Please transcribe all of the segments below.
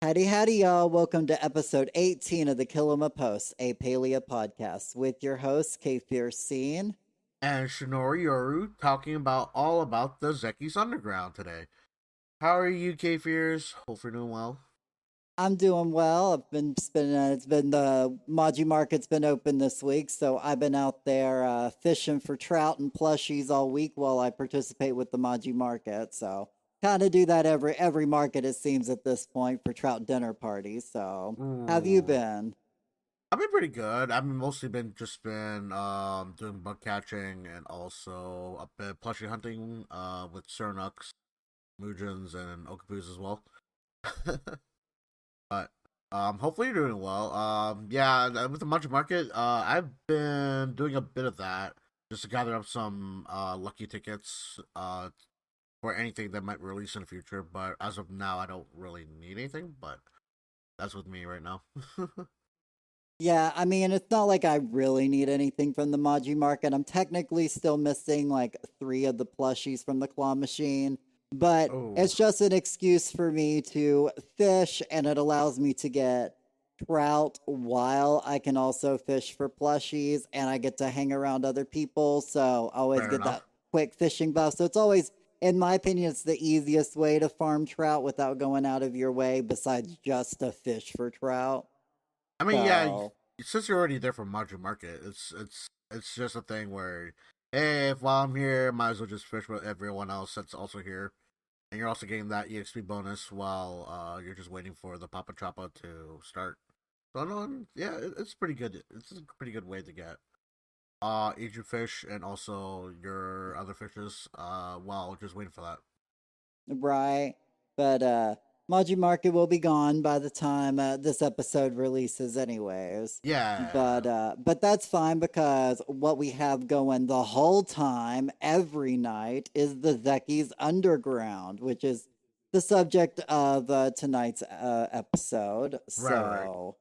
Howdy, howdy, y'all. Welcome to episode 18 of the Kilima Post, a paleo podcast with your host, K-Fiercene. And Shinori Yoru talking about all about the Zeki's Underground today. How are you, K-Fears? Hope you're doing well. I'm doing well. I've been spending, it's been the Maji Market's been open this week, so I've been out there fishing for trout and plushies all week while I participate with the Maji Market. So kind of do that every market, it seems, at this point for trout dinner parties. So, how have you Ooh. been? I've been pretty good. I've mostly been doing bug catching and also a bit plushie hunting with Cernux, Mujins, and Okapus as well. But hopefully you're doing well. Yeah, with the Munch Market, I've been doing a bit of that just to gather up some lucky tickets for anything that might release in the future. But as of now, I don't really need anything. But that's with me right now. Yeah, I mean, it's not like I really need anything from the Maji Market. I'm technically still missing like three of the plushies from the claw machine, but Oh, it's just an excuse for me to fish, and it allows me to get trout while I can also fish for plushies, and I get to hang around other people, so I always fair get enough. that quick fishing buff. So it's always, in my opinion, it's the easiest way to farm trout without going out of your way, besides just to fish for trout. I mean, yeah, So. since you're already there for Munch Market, it's just a thing where hey, if while I'm here, might as well just fish with everyone else that's also here. And you're also getting that EXP bonus while you're just waiting for the Papa Choppa to start. So no, yeah, it's pretty good. It's a pretty good way to get eat your fish and also your other fishes while just waiting for that. Right. But Maji Market will be gone by the time this episode releases anyways. Yeah, But that's fine because what we have going the whole time every night is the Zeki's Underground, which is the subject of tonight's episode. right. So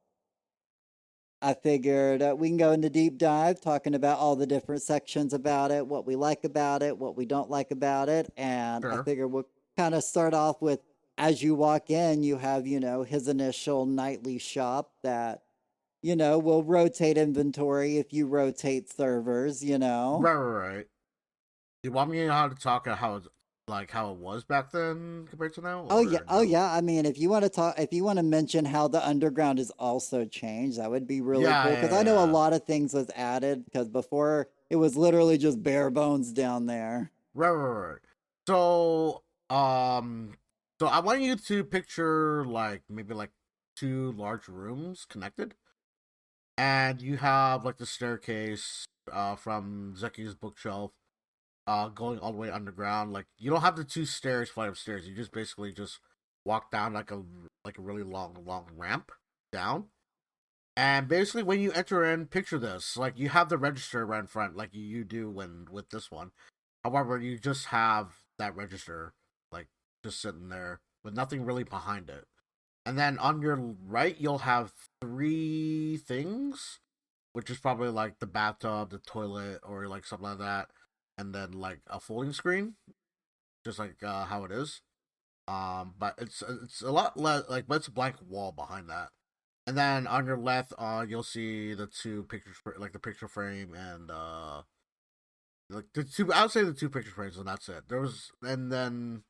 I figured we can go into deep dive talking about all the different sections about it, what we like about it, what we don't like about it. And I Sure. figured we'll kind of start off with as you walk in, you have, his initial nightly shop that, will rotate inventory if you rotate servers. Right. Do you want me to know how to talk about how it was back then compared to now, Oh yeah, or oh no? yeah. I mean, if you want to mention how the underground is also changed, that would be really Yeah, cool. Because I yeah, know a yeah. lot of things was added. Because before it was literally just bare bones down there. Right. So, so I want you to picture like maybe like two large rooms connected, and you have like the staircase from Zeki's bookshelf going all the way underground. Like you don't have the two stairs flight of stairs. You just basically just walk down like a really long ramp down. And basically, when you enter in, picture this: like you have the register right in front, like you do when with this one. However, you just have that register, like just sitting there with nothing really behind it. And then on your right, you'll have three things, which is probably like the bathtub, the toilet, or like something like that. And then like a folding screen, just like how it is. But it's a lot less like, but it's a blank wall behind that. And then on your left, you'll see the two pictures, like the picture frame and like the two. I would say the two picture frames, and that's it. There was, and then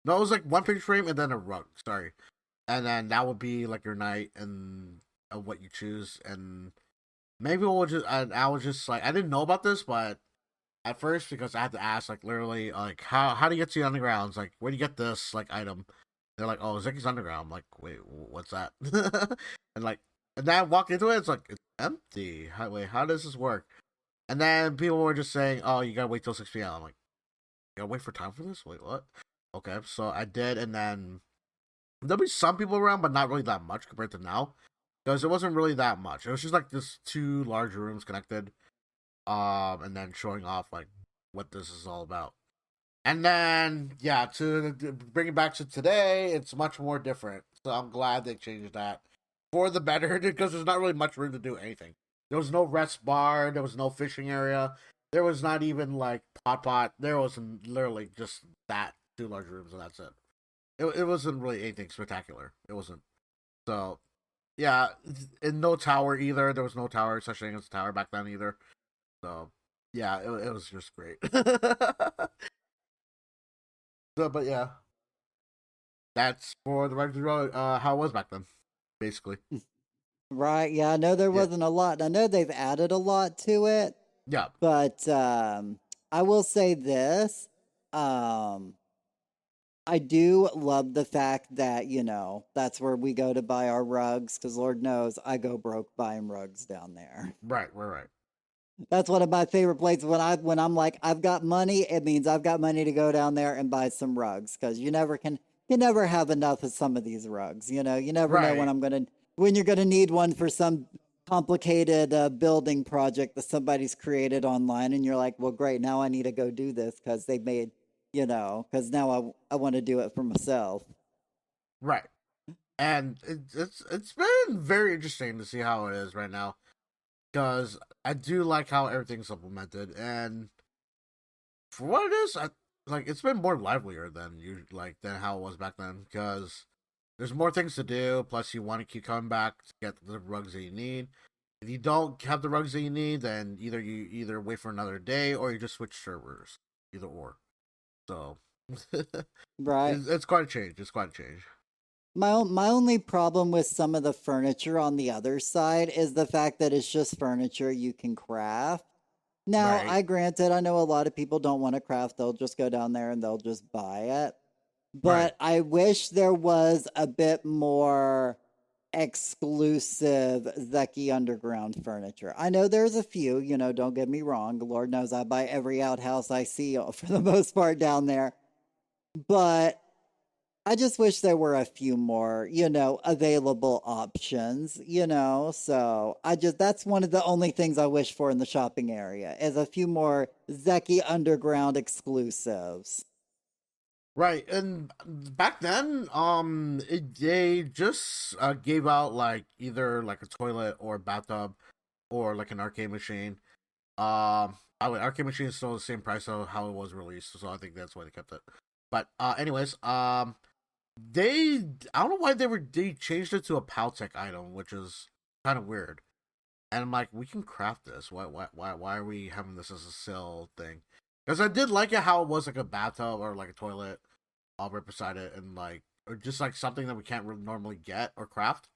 no, it was like one picture frame and then a rug. Sorry, and then that would be like your night and what you choose. And maybe we'll just, I was just like, I didn't know about this, but at first because I had to ask, like literally, like how do you get to the undergrounds? Like where do you get this like item? They're like, oh, Zeki's Underground. I'm like, wait, what's that? and like, and then I walked into it. It's like it's empty. Wait, how does this work? And then people were just saying, oh, you gotta wait till 6 p.m. I'm like, you gotta wait for time for this? Wait, what? Okay, so I did, and then there'll be some people around, but not really that much compared to now, because it wasn't really that much. It was just like this two large rooms connected, and then showing off like what this is all about. And then, yeah, to bring it back to today, it's much more different. So I'm glad they changed that for the better because there's not really much room to do anything. There was no rest bar, there was no fishing area, there was not even like pot. There was literally just that two large rooms and that's it. it wasn't really anything spectacular. It wasn't. So yeah, and no tower either. There was no tower, such thing as a tower back then either. So yeah, it was just great. So, but yeah, that's for the Red Dead Road, how it was back then, basically. Right. Yeah, I know there Yeah, wasn't a lot. I know they've added a lot to it, yeah, but I will say this. Um I do love the fact that, that's where we go to buy our rugs because Lord knows I go broke buying rugs down there. right, right, right, That's one of my favorite places when I'm like I've got money, it means I've got money to go down there and buy some rugs because you never have enough of some of these rugs. You never know right, when you're gonna need one for some complicated building project that somebody's created online, and you're like, well, great, now I need to go do this because they made, because now I want to do it for myself. right. And it's been very interesting to see how it is right now because I do like how everything's implemented, and for what it is, like it's been more livelier than than how it was back then because there's more things to do. Plus, you want to keep coming back to get the rugs that you need. If you don't have the rugs that you need, then either wait for another day or you just switch servers, either or. So Right. it's quite a change. It's quite a change. My only problem with some of the furniture on the other side is the fact that it's just furniture you can craft. Now, Right, I granted, I know a lot of people don't want to craft, they'll just go down there and they'll just buy it. right, But I wish there was a bit more exclusive Zeki Underground furniture. I know there's a few, don't get me wrong. Lord knows I buy every outhouse I see for the most part down there. But I just wish there were a few more, available options, So that's one of the only things I wish for in the shopping area is a few more Zeki Underground exclusives. right. And back then, they just gave out like either like a toilet or a bathtub or like an arcade machine. Arcade machine is still the same price of how it was released, so I think that's why they kept it. But anyways, they I don't know why they changed it to a Paltech item, which is kind of weird. And I'm like, we can craft this. Why are we having this as a sale thing? Because I did like it how it was like a bathtub or like a toilet all right beside it, and like or just like something that we can't really normally get or craft.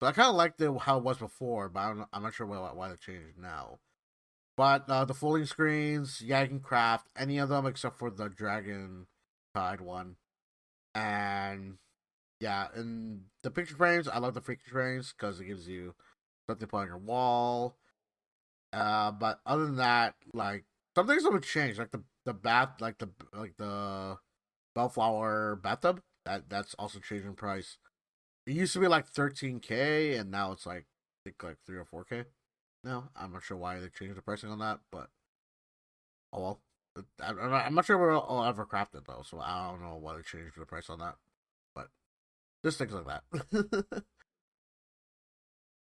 So I kind of liked it how it was before, but I'm not sure why they changed it now. But the folding screens, yeah, you can craft any of them except for the dragon tide one. And yeah, and the picture frames, I love the picture frames because it gives you something to put on your wall. But other than that, like some things haven't changed, like the bath, like the bellflower bathtub. That's also changed in price. It used to be like 13K, and now it's like I think like 3 or 4K. No, I'm not sure why they changed the pricing on that, but oh well. I'm not sure we'll ever craft it though, so I don't know why they changed the price on that. But just things like that.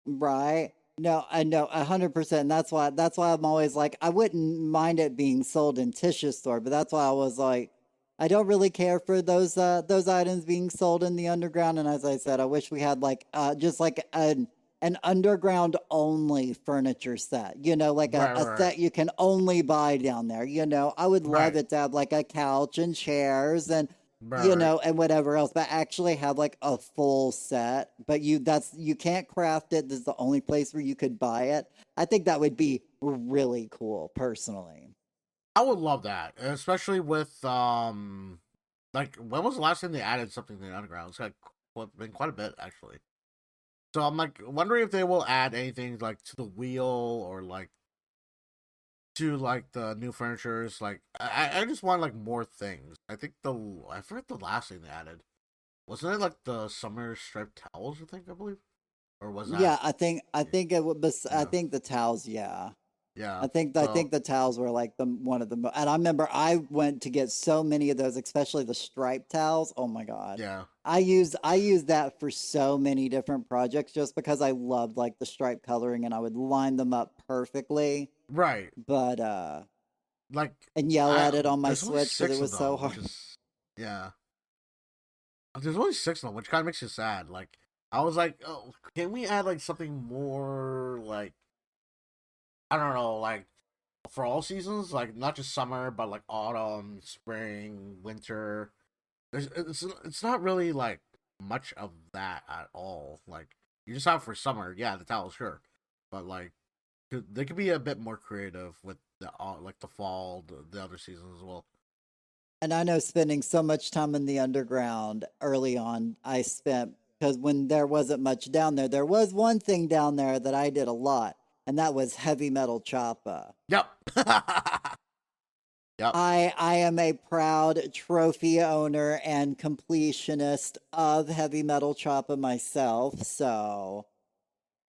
Right. No, I know 100%. That's why I'm always like, I wouldn't mind it being sold in Tish's store, but that's why I was like, I don't really care for those items being sold in the underground. And as I said, I wish we had like just like an underground only furniture set, like Right, a right, set you can only buy down there. I would love right, it to have like a couch and chairs and right, right. and whatever else, but actually have like a full set. But you can't craft it. This is the only place where you could buy it. I think that would be really cool, personally. I would love that, especially with like when was the last time they added something to the underground? It's like been quite a bit actually. So I'm like wondering if they will add anything like to the wheel or like to like the new furnitures. Like I just want like more things. I forget the last thing they added. Wasn't it like the summer striped towels? I believe, or was that Yeah, I think it would. I yeah think the towels. Yeah, yeah? I So think the towels were like the one of the. And I remember I went to get so many of those, especially the striped towels. Oh my god, yeah, I used that for so many different projects just because I loved like the stripe coloring and I would line them up perfectly. right. But Like and yell I at it on my there's only Switch because it six of was so them, hard. which is yeah. there's only 6 of them, which kind of makes you sad. Like, I was like, oh, can we add like something more like I don't know, like for all seasons, like not just summer, but like autumn, spring, winter. It's not really like much of that at all. Like you just have for summer, yeah, the towel, sure, but like they could be a bit more creative with the like the fall, the other seasons as well. And I know spending so much time in the underground early on, I spent because when there wasn't much down there, there was one thing down there that I did a lot, and that was heavy metal choppa. Yep. Yep. I am a proud trophy owner and completionist of heavy metal choppa myself, so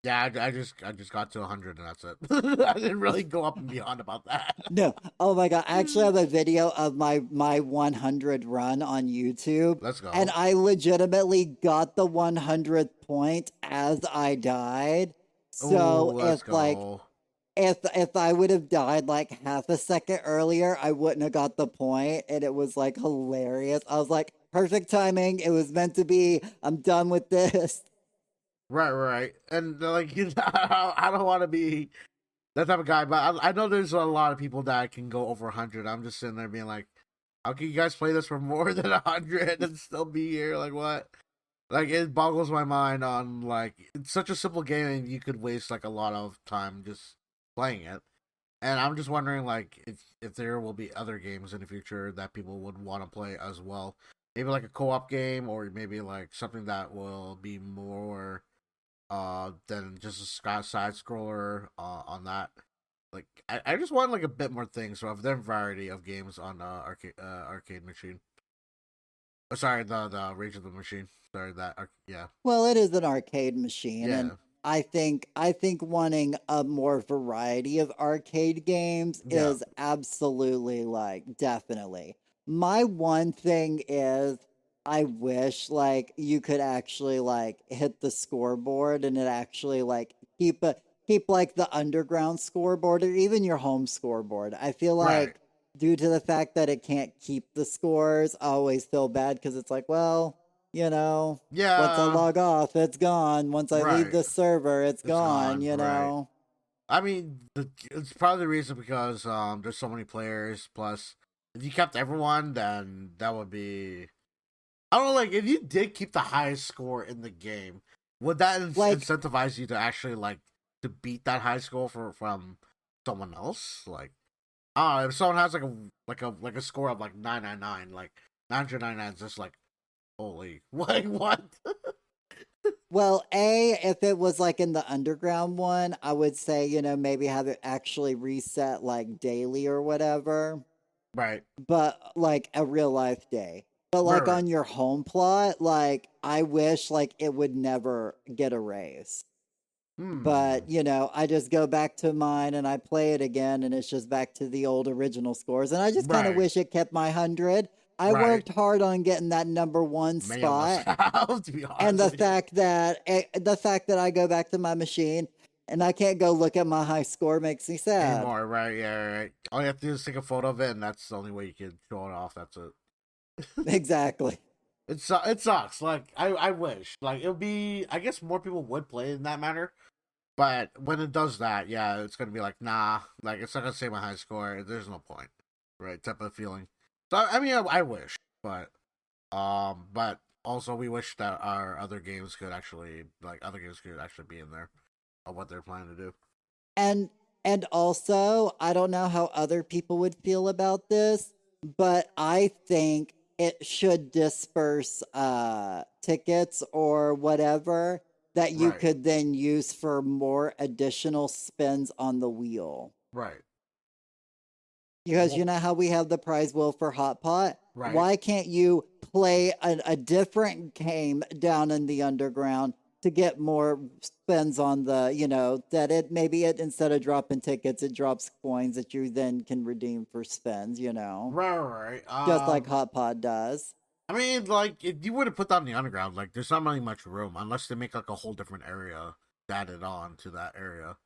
Yeah, I just got to 100 and that's it. I didn't really go up and beyond about that. no. Oh my god, I actually have a video of my 100 run on YouTube, Let's and go. I legitimately got the 100th point as I died. Oh, So let's go. if I would have died like half a second earlier, I wouldn't have got the point, and it was like hilarious. I was like, perfect timing. It was meant to be. I'm done with this. Right, right. And like, I don't want to be that type of guy, but I know there's a lot of people that can go over 100. I'm just sitting there being like, how can you guys play this for more than 100 and still be here? Like, what? Like, it boggles my mind on, like, it's such a simple game and you could waste, like, a lot of time just playing it. And I'm just wondering, like, if there will be other games in the future that people would want to play as well. Maybe like a co-op game, or maybe like something that will be more than just a side scroller on that. Like, I just want like a bit more things, so of their variety of games on arcade machine. Oh, sorry, the Rage of the Machine. Sorry, yeah, Well, it is an arcade machine, and yeah, I think wanting a more variety of arcade games yeah. is absolutely like definitely. My one thing is I wish like you could actually like hit the scoreboard and it actually like keep like the underground scoreboard or even your home scoreboard. I feel Right. like due to the fact that it can't keep the scores, I always feel bad because it's like, well, you know, once I Yeah. log off, it's gone. Once I leave Right. the server, it's It's gone, gone. you Right. know? I mean, it's probably the reason because there's so many players. Plus, if you kept everyone, then that would be. I don't know. Like, if you did keep the highest score in the game, would that Like, incentivize you to actually like to beat that high score from someone else? Like, if someone has like a score of like 999, like 999 is just like holy, what? well, if it was like in the underground one, I would say, maybe have it actually reset like daily or whatever, Right, but like a real life day. But right, like right. on your home plot, like I wish like it would never get erased. Hmm. But, I just go back to mine and I play it again and it's just back to the old original scores. And I just kind of Right, wish it kept my 100. I right. worked hard on getting that number one Many of us spot. have, to be And honest with you. the fact that I go back to my machine and I can't go look at my high score makes me sad. Anymore, right? Yeah, right. All you have to do is take a photo of it, and that's the only way you can show it off. That's it. Exactly. It sucks. Like I wish like it would be. I guess more people would play in that manner. But when it does that, yeah, it's gonna be like nah. Like it's not gonna say my high score. There's no point, right? Type of feeling. So I mean, I wish, but also we wish that our other games could actually be in there of what they're planning to do. And and also, I don't know how other people would feel about this, but I think it should disperse tickets or whatever that you Right, could then use for more additional spins on the wheel. right, Because well, you know how we have the prize wheel for Hot Pot? right. Why can't you play a different game down in the underground to get more spins on the, that it maybe it instead of dropping tickets, it drops coins that you then can redeem for spins, Right, right. just like Hot Pot does. I mean, like, if you were to put that in the underground, like, there's not really much room unless they make like a whole different area added on to that area.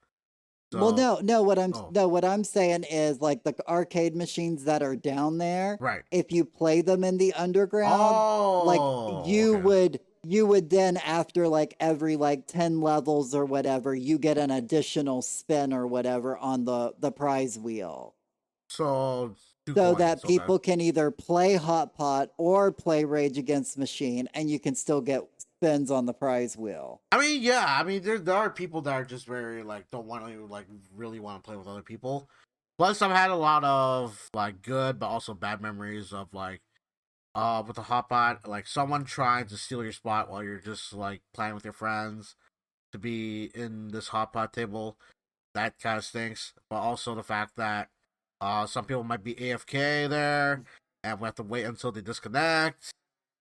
Well, So, oh, what I'm saying is like the arcade machines that are down there, right. if you play them in the underground, like Oh, okay. you would then after like every like 10 levels or whatever, you get an additional spin or whatever on the prize wheel. So two So coins. that Okay. people can either play Hot Pot or play Rage Against the Machine and you can still get spins on the prize wheel. I mean, yeah. I mean, there are people that are just very like don't want to like really want to play with other people. Plus, I've had a lot of like good but also bad memories of like with the hotbot, like someone trying to steal your spot while you're just like playing with your friends to be in this hotpot table. That kind of stinks. But also the fact that some people might be AFK there, and we have to wait until they disconnect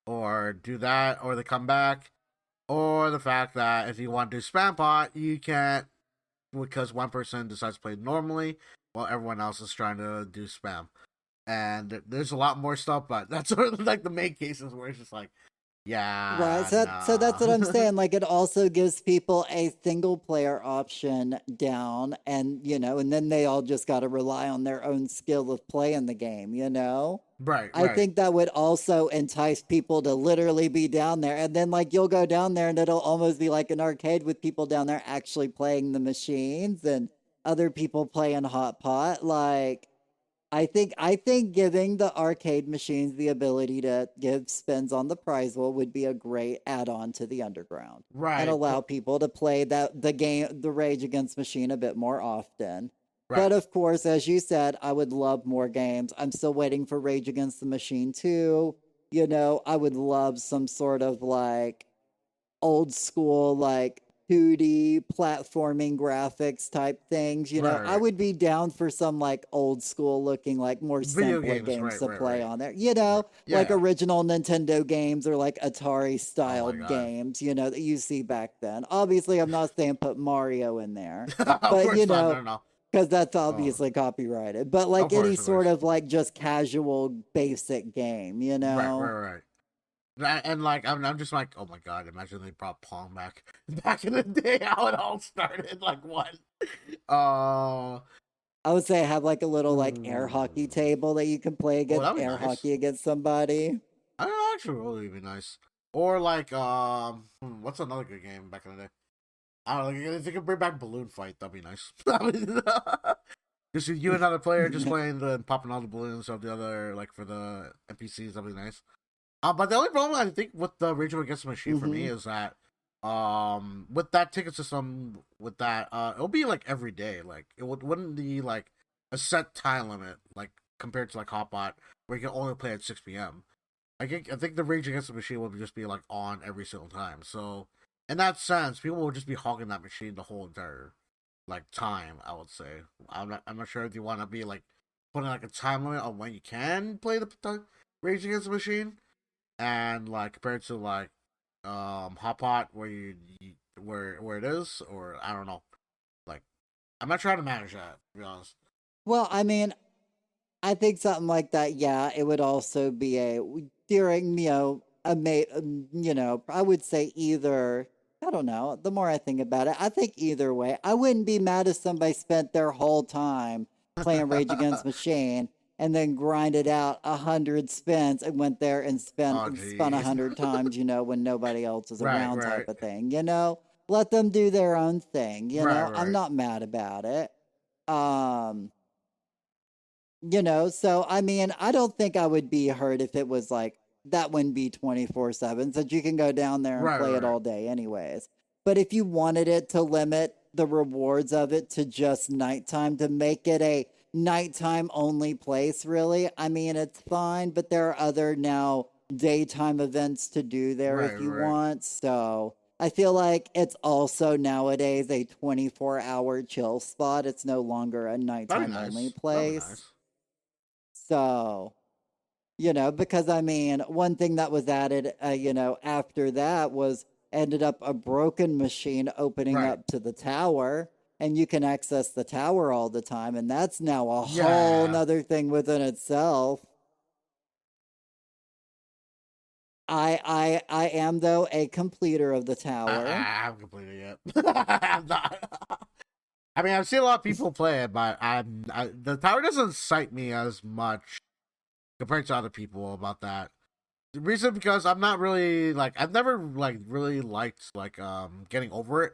or do that, or they come back, or the fact that if you want to do spam pot, you can't because one person decides to play normally while everyone else is trying to do spam. And there's a lot more stuff, but that's sort of like the main cases where it's just like, Right. yeah, So that's nah. what I'm saying. Like it also gives people a single player option down and and then they all just got to rely on their own skill of playing the game, you know? Right, I right. think that would also entice people to literally be down there. And then like you'll go down there and it'll almost be like an arcade with people down there actually playing the machines and other people playing hot pot. Like I think giving the arcade machines the ability to give spins on the prize wheel would be a great add-on to the underground and Right, allow people to play the Rage Against Machine a bit more often. right. But of course, as you said, I would love more games. I'm still waiting for Rage Against the Machine 2. I would love some sort of like old school like 2D platforming graphics type things. Right, I right. would be down for some like old school looking like more Video simpler games, games right, to right, play right. on there. Right. Yeah, Like yeah. original Nintendo games or like Atari Oh my styled god. games, that you see back then. Obviously, I'm not saying put Mario in there, Of but course not, no, no. because that's Oh, obviously copyrighted. But of like any course, of sort course. of like just casual basic game, you Right, know? right, right. And like I'm just like, oh my god! Imagine they brought Pong back, back in the day. How it all started, like what? Uh, I would say have like a little like air hockey hmm. table that you can play Oh, against that'd be air nice. hockey against somebody. I don't know, actually, really be nice. Or like, what's another good game back in the day? I don't know. If they could bring back Balloon Fight, that'd be nice. Just you and another player just playing the popping all the balloons of the other, like for the NPCs, that'd be nice. But the only problem I think with the Rage Against the Machine for me Hmm. is that, with that ticket system, with that, it'll be like every day. Like wouldn't be like a set time limit, like compared to like Hotbot, where you can only play at 6 p.m. I think the Rage Against the Machine will just be like on every single time. So in that sense, people will just be hogging that machine the whole entire like time. I would say I'm not sure if you want to be like putting like a time limit on when you can play the Rage Against the Machine, and like compared to like Hot Pot where you where it is, or I don't know. Like I'm not trying to manage that, to be honest. Well, I mean, I think something like that. Yeah, it would also be a during I would say either. I don't know. The more I think about it, I think either way, I wouldn't be mad if somebody spent their whole time playing Rage Against the Machine and then grinded out 100 spins and went there and Oh spun jeez. 100 times. When nobody else is Right, around, type right, of thing. Let them do their own thing. right, I'm right. not mad about it. Um, so I mean, I don't think I would be hurt if it was like that wouldn't be 24/7, since you can go down there and Right, play it right. all day anyways. But if you wanted it to limit the rewards of it to just nighttime to make it a nighttime only place, really, I mean, it's fine, but there are other now daytime events to do there Right, if you right. want. So I feel like it's also nowadays a 24-hour chill spot. It's no longer a That'd be nighttime only nice. That'd be place. nice. So, because I mean, one thing that was added, after that was ended up a broken machine opening Right. up to the tower, and you can access the tower all the time, and that's now a whole Yeah. nother thing within itself. I am though a completer of the I tower. I haven't completed it yet. I'm not. I mean, I've seen a lot of people play it, but the tower doesn't excite me as much compared to other people about that. The reason because I'm not really like I've never like really liked like getting over it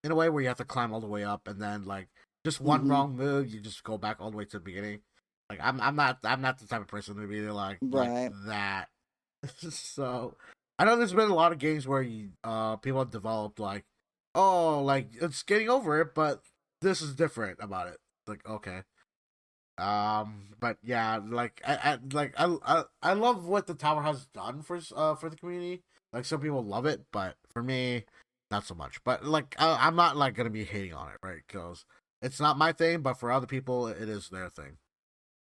in a way where you have to climb all the way up and then like just one Hmm. wrong move you just go back all the way to the beginning. Like I'm not the type of person to be like Right. that. So I know there's been a lot of games where people have developed like oh like it's getting over it, but this is different about it. Like okay. But yeah, I love what the tower has done for the community. Like some people love it, but for me, not so much. But like I'm not like gonna be hating on it, right? Because it's not my thing, but for other people, it is their thing.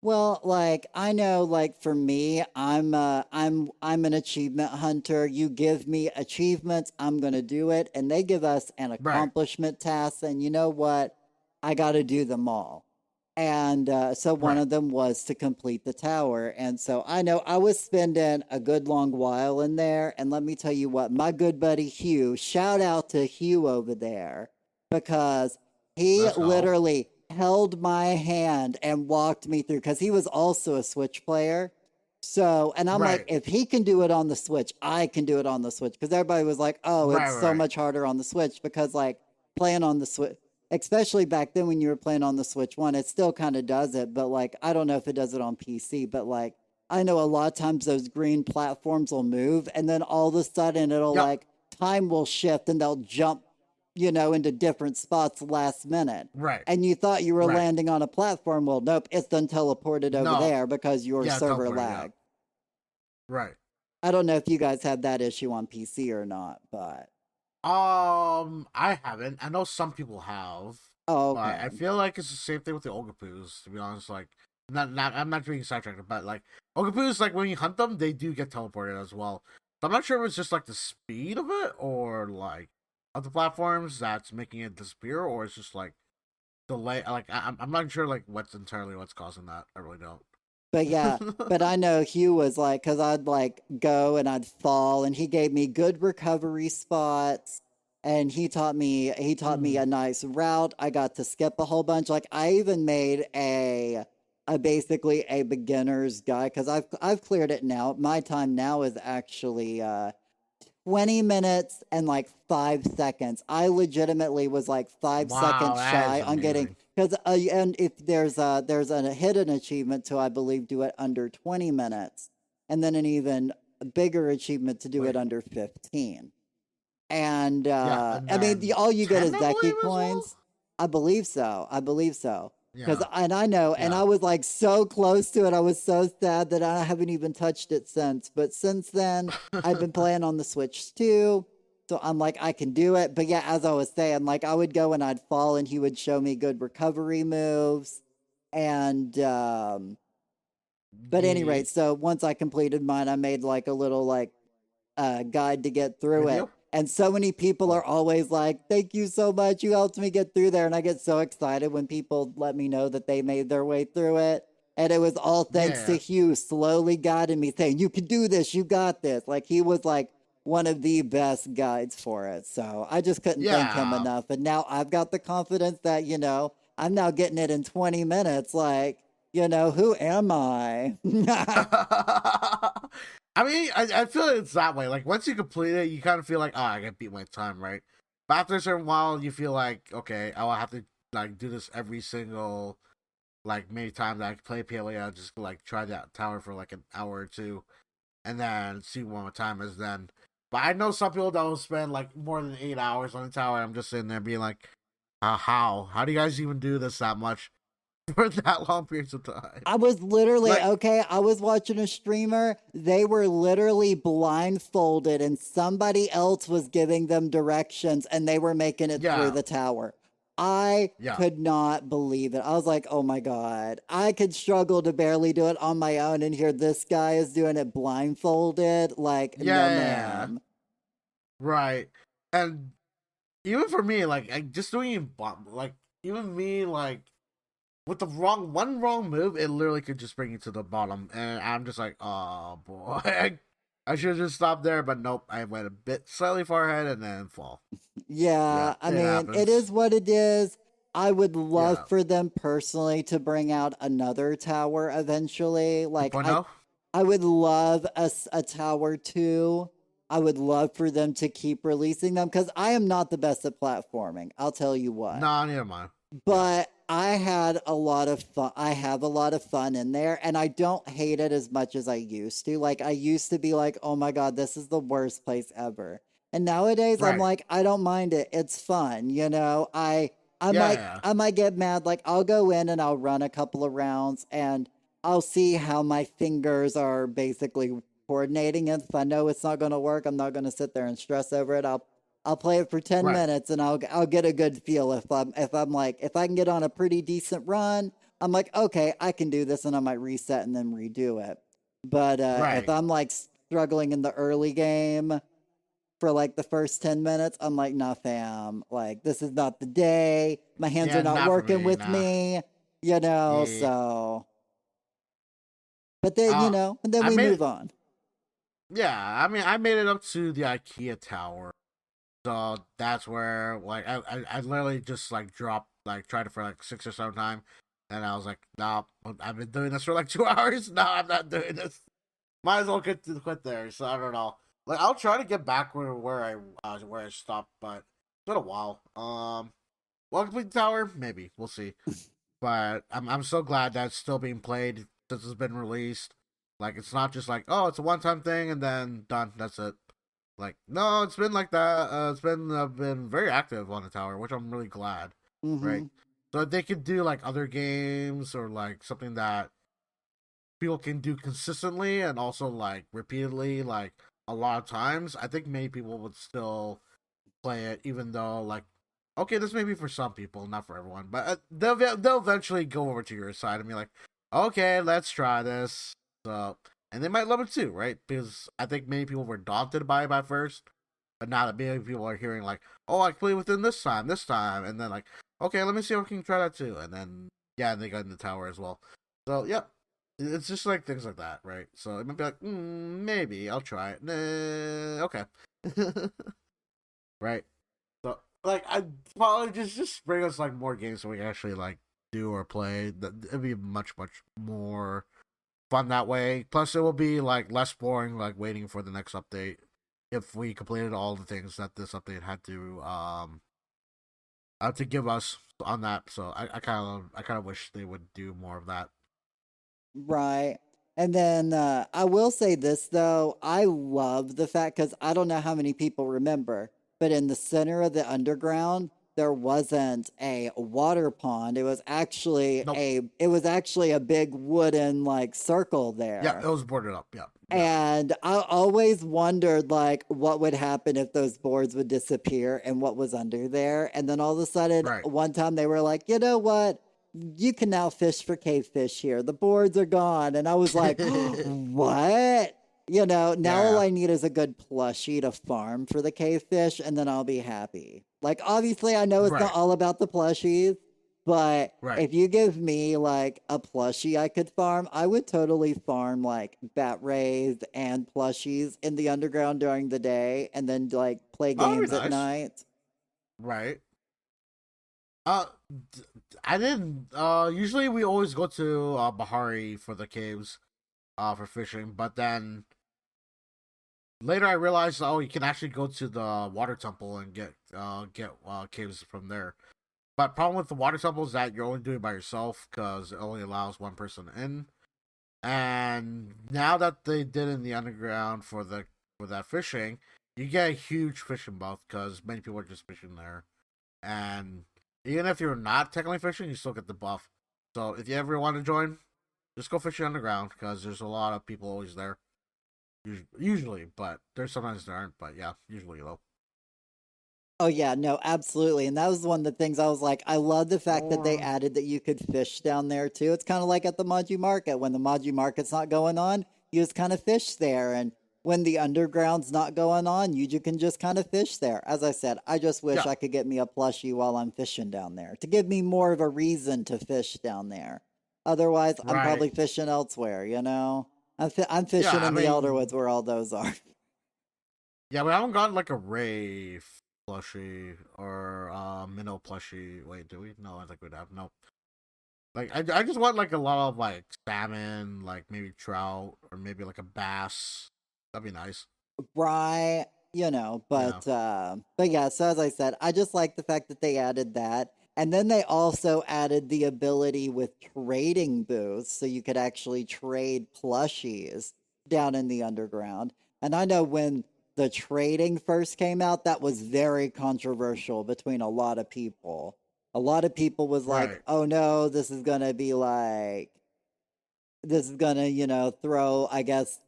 Well, like I know like for me, I'm an achievement hunter. You give me achievements, I'm going to do it, and they give us an Right, accomplishment task and you know what? I got to do them all. And so one right. of them was to complete the tower. And so I know I was spending a good long while in there. And let me tell you what, my good buddy Hugh, shout out to Hugh over there, because he Let's go. literally held my hand and walked me through because he was also a Switch player. So, and I'm like, Right, if he can do it on the Switch, I can do it on the Switch. Because everybody was like, oh, right, it's so right. much harder on the Switch because, like, playing on the Switch, especially back then when you were playing on the Switch One, it still kind of does it. But, like, I don't know if it does it on PC, but, like, I know a lot of times those green platforms will move and then all of a sudden it'll, Yep. like, time will shift and they'll jump, into different spots last minute. Right, And you thought you were right. landing on a platform. Well, nope, it's then teleported over No, there because your yeah, server teleport. Yeah, lagged. right. I don't know if you guys have that issue on PC or not, but I haven't. I know some people have, oh, but I okay. feel like it's the same thing with the Ogapoos. To be honest, like I'm not being sidetracked, but like Ogapoos, like when you hunt them, they do get teleported as well. So I'm not sure if it's just like the speed of it or like of the platforms that's making it disappear, or it's just like delay. Like I'm not sure like what's causing that. I really don't. But yeah, but I know Hugh was like, because I'd like go and I'd fall, and he gave me good recovery spots, and he taught me a Mm. nice route. I got to skip a whole bunch. Like I even made a basically a beginner's guide because I've cleared it now. My time now is actually 20 minutes and like 5 seconds. I legitimately was like five Wow, seconds that is shy on getting amazing. because and if there's a hidden achievement to I believe do it under 20 minutes, and then an even bigger achievement to do it Wait, under 15. And yeah, and I mean, then all you get 10, is I Zeki believe as well. coins. I believe so. I believe so. Because Yeah, and I know, and yeah. I was like so close to it. I was so sad that I haven't even touched it since. But since then, I've been playing on the Switch too. So I'm like, I can do it. But yeah, as I was saying, like I would go and I'd fall, and he would show me good recovery moves. And but anyway, The so once I completed mine, I made like a little like guide to get through it. video? And so many people are Oh, always like, thank you so much. You helped me get through there. And I get so excited when people let me know that they made their way through it. And it was all thanks to yeah. Hugh slowly guiding me, saying, you can do this. You got this. Like he was like one of the best guides for it. So I just couldn't thank him Yeah. enough. And now I've got the confidence that, I'm now getting it in 20 minutes. Like, who am I? I mean, I feel it's that way. Like, once you complete it, you kind of feel like, oh, I gotta beat my time, right? But after a certain while, you feel like, okay, I'll have to, like, do this every single, like, many times that I play PLA. I'll just, like, try that tower for, like, an hour or two, and then see what my time is then. But I know some people that will spend, like, more than 8 hours on the tower. I'm just sitting there being like, how? How do you guys even do this that much for that long periods of time? I was literally Like, okay. I was watching a streamer. They were literally blindfolded, and somebody else was giving them directions, and they were making it through yeah, the tower. I yeah, could not believe it. I was like, oh my God. I could struggle to barely do it on my own, and here this guy is doing it blindfolded. Like, no, yeah, ma'am. right. And even for me, like, just doing it, like, even me, like, with the one wrong move, it literally could just bring you to the bottom. And I'm just like, oh boy, I should have just stopped there, but nope, I went a bit slightly far ahead and then fall. Yeah, Yeah, I it mean, it happens. is what it is. I would love Yeah. for them personally to bring out another tower eventually. Like 2.0? I would love a tower 2. I would love for them to keep releasing them because I am not the best at platforming. I'll tell you what. Nah, neither mind. Yeah. But I had a lot of fun. I have a lot of fun in there, and I don't hate it as much as I used to. Like I used to be like, "Oh my god, this is the worst place ever." And nowadays I'm Right. like, I don't mind it. It's fun, you know. I Yeah, might yeah. I might get mad like I'll go in and I'll run a couple of rounds and I'll see how my fingers are basically coordinating it. If I know it's not going to work, I'm not going to sit there and stress over it. I'll play it for 10 Right. minutes and I'll get a good feel if I'm like if I can get on a pretty decent run, I'm like, okay, I can do this and I might reset and then redo it. But if Right. I'm like struggling in the early game for like the first 10 minutes, I'm like, nah, fam, like this is not the day. My hands are Yeah, not not for working me, with nah. me, you know, Yeah. so but then, Uh and then I we made move on. yeah, I mean I made it up to the IKEA tower. So that's where like I literally just like dropped like tried it for like 6 or 7 times and I was like, nah, I've been doing this for like 2 hours. No, I'm not doing this. Might as well quit there. So I don't know. Like I'll try to get back where I stopped, but it's been a while. Well, complete the tower, maybe we'll see. But I'm so glad that it's still being played since it's been released. Like it's not just like, oh, it's a one time thing and then done. That's it. Like no, it's been like that. It's been very active on the tower, which I'm really glad. Right. Mm-hmm. So they could do like other games or like something that people can do consistently and also like repeatedly, like a lot of times. I think many people would still play it, even though like, okay, this may be for some people, not for everyone, but they'll eventually go over to your side and be like, okay, let's try this. So, and they might love it too, right? Because I think many people were daunted by it at first, but now that many people are hearing like, oh, I can play within this time, and then like, okay, let me see if I can try that too, and then yeah, they got in the tower as well. So yeah, it's just like things like that, right? So it might be like, maybe I'll try it. Nah, okay, right. So like I probably just bring us like more games so we can actually like do or play. It'd be much more fun that way. Plus, it will be like less boring, like waiting for the next update. If we completed all the things that this update had to give us on that, so I kind of wish they would do more of that. Right. And then I will say this though, I love the fact because I don't know how many people remember, but in the center of the underground, there wasn't a water pond. Nope. It was actually a big wooden like circle Yeah, it there. was boarded up. Yeah, yeah. And I always wondered like what would happen if those boards would disappear and what was under there. And then all of a sudden, Right. one time they were like, you know what? You can now fish for cave fish here. The boards are gone. And I was like, what? Now all Yeah. I need is a good plushie to farm for the cave fish, and then I'll be happy. Like, obviously, I know it's not Right. all about the plushies, but Right. if you give me like a plushie I could farm, I would totally farm like bat rays and plushies in the underground during the day and then like play That would be games at nice. night. Right. Uh, I didn't. Usually we always go to Bahari for the caves, for fishing. But then later I realized, oh, you can actually go to the water temple and get caves from there. But problem with the water temple is that you're only doing it by yourself because it only allows one person in. And now that they did in the underground for that fishing, you get a huge fishing buff because many people are just fishing there. And even if you're not technically fishing, you still get the buff. So if you ever want to join, just go fishing underground because there's a lot of people always there. Usually, but there's sometimes there aren't. But yeah, usually though. Oh yeah, no, absolutely. And that was one of the things I was like, I love the fact that they Or added that you could fish down there too. It's kind of like at the Maji Market. When the Maji Market's not going on, you just kind of fish there. And when the underground's not going on, you can just kind of fish there. As I said, I just wish yeah, I could get me a plushie while I'm fishing down there to give me more of a reason to fish down there. Otherwise, I'm right. probably fishing elsewhere, you know? I'm Yeah, fishing I in the mean, Elderwoods where all those are. yeah, we haven't gotten like a rave. plushie or minnow plushie. Wait, do we? No, I think we'd have no. Like I just want like a lot of like salmon, like maybe trout or maybe like a bass. That'd be nice. Right, Yeah. but yeah, so as I said, I just like the fact that they added that. And then they also added the ability with trading booths so you could actually trade plushies down in the underground. And I know when the trading first came out, that was very controversial between a lot of people. A lot of people was like, Right. "Oh no, this is gonna, throw, I guess,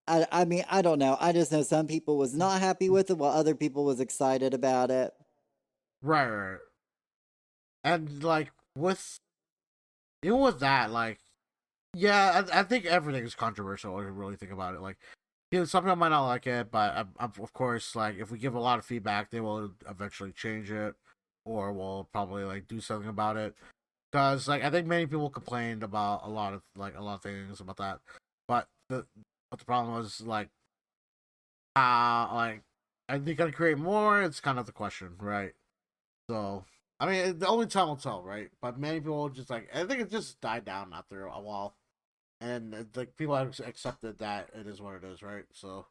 I mean, I don't know. I just know some people was not happy with it while other people was excited about it. Right. Right. And like with even with that, like yeah, I think everything is controversial if you really think about it. Like, some people might not like it, but of course, like if we give a lot of feedback, they will eventually change it, or will probably like do something about it. Because like I think many people complained about a lot of things about that, but the problem was like are they gonna create more? It's kind of the question, right? So I mean, the only time will tell, right? But many people just like I think it just died down after a while, and like people have accepted that it is what it is, right? So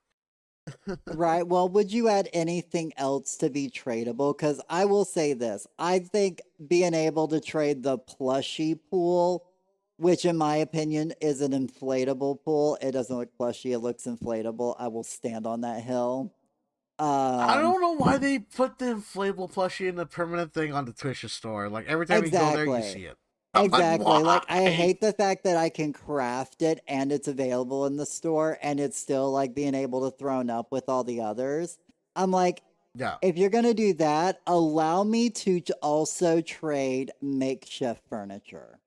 Right. Well, would you add anything else to be tradable? Because I will say this. I think being able to trade the plushie pool, which in my opinion is an inflatable pool, it doesn't look plushy, it looks inflatable. I will stand on that hill. I Um, don't know why they put the inflatable plushie in the permanent thing on the Twitch store. Like every time you go there, you exactly. see it. I'm like, Exactly. Like I why? hate the fact that I can craft it and it's available in the store and it's still like being able to thrown up with all the others. I'm like, Yeah. if you're gonna do that, allow me to also trade makeshift furniture.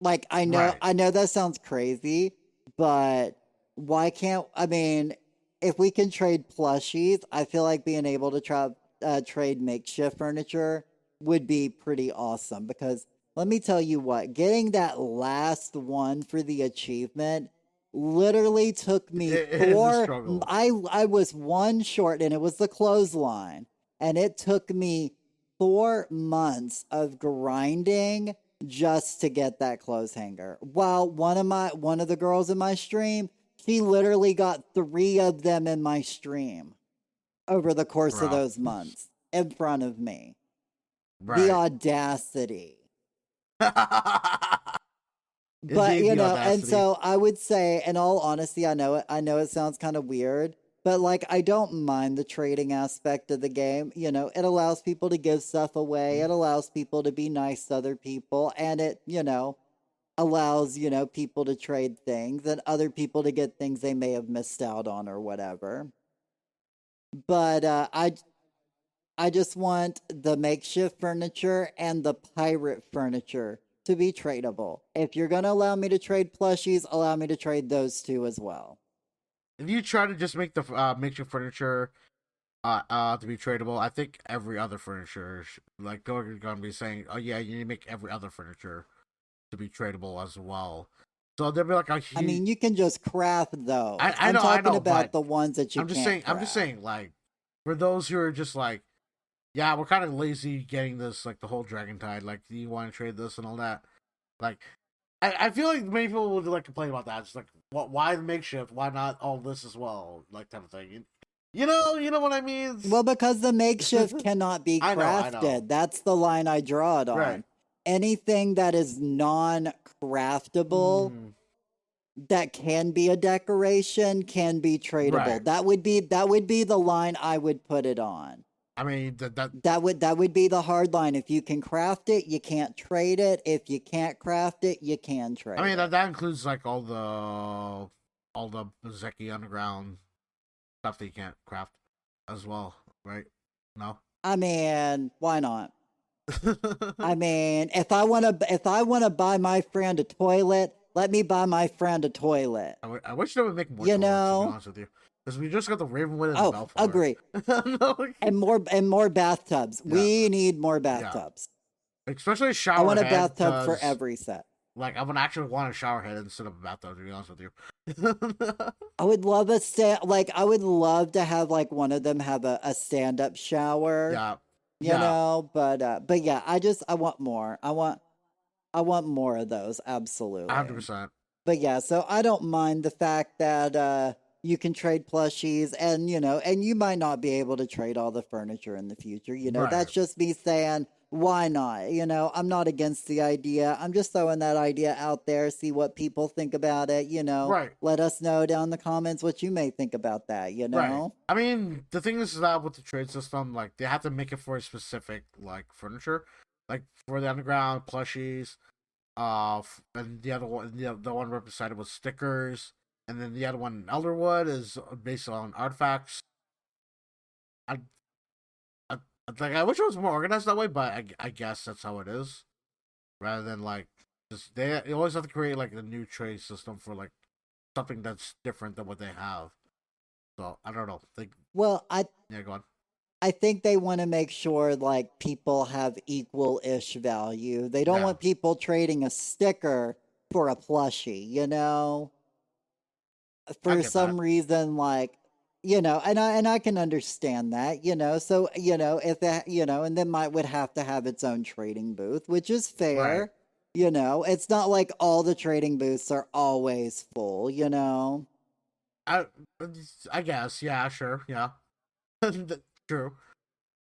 Like Right. I know that sounds crazy, but why can't I mean, if we can trade plushies, I feel like being able to trade makeshift furniture would be pretty awesome because let me tell you what, getting that last one for the achievement literally took me It is a struggle. I was one short and it was the clothesline and it took me 4 months of grinding just to get that clothes hanger. While one of the girls in my stream, she literally got 3 of them in my stream over the course of Bro. those months in front of me. The Right. audacity. But Indeed, the and audacity. so I would say, in all honesty, I know it sounds kind of weird, but like I don't mind the trading aspect of the game. It allows people to give stuff away, it allows people to be nice to other people, and it, allows, people to trade things and other people to get things they may have missed out on or whatever. But I just want the makeshift furniture and the pirate furniture to be tradable. If you're going to allow me to trade plushies, allow me to trade those two as well. If you try to just make the makeshift furniture to be tradable, I think every other furniture like they're gonna be saying, oh yeah, you need to make every other furniture to be tradable as well. So there'll be like a I huge. mean, you can just craft those. I'm I talking know, about but the ones that you can't I'm just craft. saying, like for those who are just like, yeah, we're kind of lazy getting this, like the whole Dragon Tide. Like, do you want to trade this and all that? Like, I feel like many people would like complain about that. It's like, what? Why the makeshift? Why not all this as well? Like type of thing. You know what I mean? Well, because the makeshift cannot be I know. crafted. That's the line I draw it Right. on. Anything that is non craftable Mm, that can be a decoration can be right. tradable. That would be the line I would put it on. I mean That would be the hard line. If you can craft it, you can't trade it. If you can't craft it, you can trade it. that includes like all the Zeki Underground stuff that you can't craft as well, right? No. I mean, why not? I mean, if I want to buy my friend a toilet, let me buy my friend a toilet. I wish they would make more You toilets, to be know? honest with you, because we just got the Ravenwood and the Oh, Belfort. agree. No, And more bathtubs. yeah, We need more yeah, bathtubs. especially I want shower a head, bathtub for because every set. Like I would actually want a shower head instead of a bathtub. To be honest with you. I would love a stand like I would love to have like one of them have a stand up shower, Yeah, you yeah, know, but yeah, I want more. I want more of those, absolutely. 100%. But yeah, so I don't mind the fact that you can trade plushies and and you might not be able to trade all the furniture in the future. Right, That's just me saying why not? I'm not against the idea. I'm just throwing that idea out there, see what people think about it. right, Let us know down in the comments what you may think about that. right. I mean, the thing is that with the trade system, like they have to make it for a specific like furniture, like for the underground plushies. And the other one, the one right beside it was stickers, and then the other one, Elderwood, is based on artifacts. I, I like. I wish it was more organized that way, but I guess that's how it is. Rather than like just they always have to create like a new trade system for like something that's different than what they have. So I don't know. Like Well, yeah, go on. I think they want to make sure like people have equal-ish value. They don't Yeah, want people trading a sticker for a plushie. I For get that. some reason like and I can understand that. So, if that, and then might would have to have its own trading booth, which is Right. fair. It's not like all the trading booths are always full. I I guess yeah, sure, yeah, true.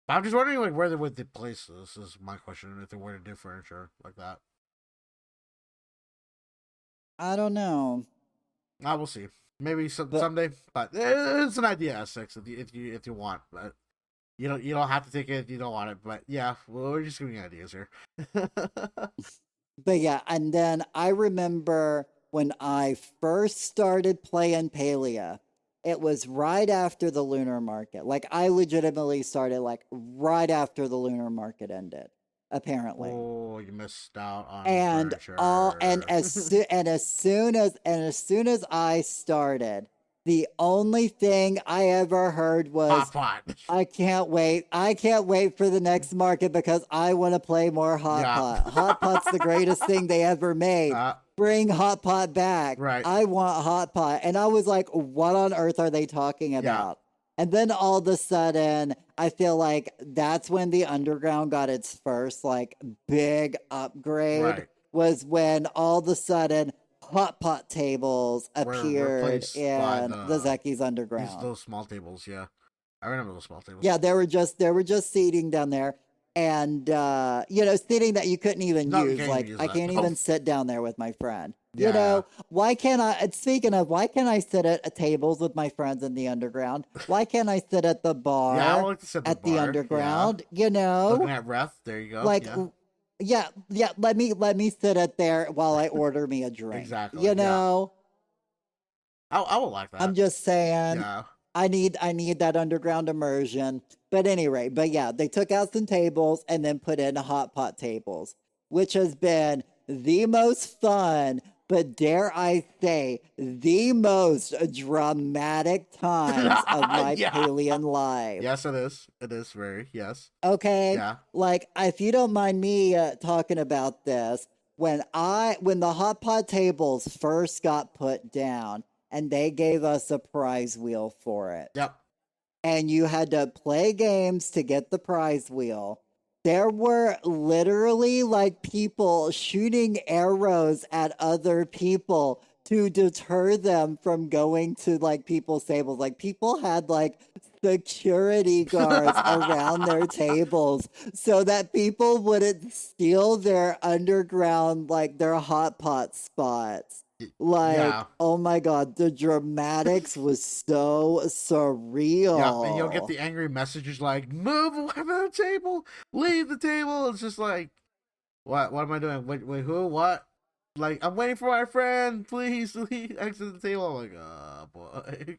But I'm just wondering like where they would they place this is my question if they were to do furniture like that. I don't know. I will see. Maybe But someday, but it's an idea, six if you want, but you don't have to take it if you don't want it. But yeah, well, we're just giving ideas here. But yeah, and then I remember when I first started playing Palia, it was right after the lunar market. Like I legitimately started like right after the lunar market ended, apparently. Oh, you missed out on And all and furniture. as soon as I started, the only thing I ever heard Hot was pot. I can't wait. I can't wait for the next market because I want to play more Hot Yeah. Pot. Hot Pot's the greatest thing they ever made. uh, Bring Hot Pot back. right. I want Hot Pot. And I was like, what on earth are they talking Yeah. about? And then all of a sudden, I feel like that's when the underground got its first like big upgrade Right. was when all of a sudden hot pot tables We're appeared replaced by in the the Zeki's these underground. those small tables. Yeah, I remember those small tables. Yeah, there were just seating down there and seating that you couldn't even No, you use. can't even Like use I that. can't No. even sit down there with my friend. Yeah. Why can't I speaking of why can't I sit at tables with my friends in the underground? Why can't I sit at the Yeah, I would bar like to sit at the at the bar. Yeah. underground? Looking at ref. There you go. Like Yeah. yeah, yeah, let me sit at there while I order me a drink. Exactly. You Yeah. know? I would like I'm that. just saying Yeah. I need that underground immersion. But anyway, but yeah, they took out some tables and then put in hot pot tables, which has been the most fun, but dare I say, the most dramatic times of my Yeah. Palian life. Yes, it is. It is very. Yes. Okay? Yeah. Like, if you don't mind me talking about this, when the hot pot tables first got put down and they gave us a prize wheel for it, Yep. and you had to play games to get the prize wheel. There were literally like people shooting arrows at other people to deter them from going to like people's tables. Like people had like security guards around their tables so that people wouldn't steal their underground, like their hot pot spots. Like, Yeah. oh my god, the dramatics was so Yeah, and you'll get surreal. the angry messages like "Move away from the table, leave the table." It's just like, what? What am I doing? Wait, who? What? Like, I'm waiting for my friend. Please, leave, exit the table. I'm like, oh boy,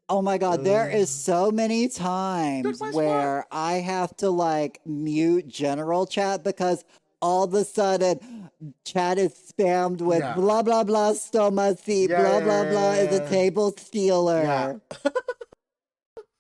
Oh my god, there is so many took times my spot. where I have to like mute general chat because all of a sudden chat is spammed with Yeah, blah blah blah stomach, yeah, blah yeah, blah blah is a yeah, table yeah. stealer.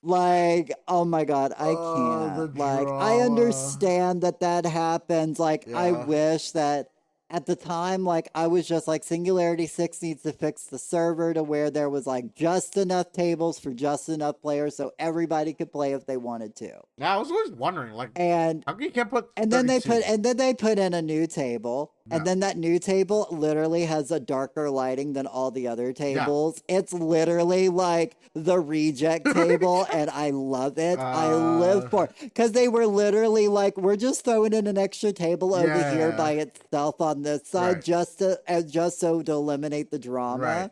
Like, oh my God, I Oh, the can't. Like, I drama. understand that that happens. Like, I Yeah, wish that at the time, like I was just like Singularity 6 needs to fix the server to where there was like just enough tables for just enough players so everybody could play if they wanted to. Yeah, I was always wondering, like, And how come you can't put and then they 32? put in a new table. And Yeah. then that new table literally has a darker lighting than all the other Yeah. tables. It's literally like the reject table, and I love it. I live for it. Because they were literally like, we're just throwing in an extra table over here Yeah. by itself on this side Right. just so to eliminate the drama. Right.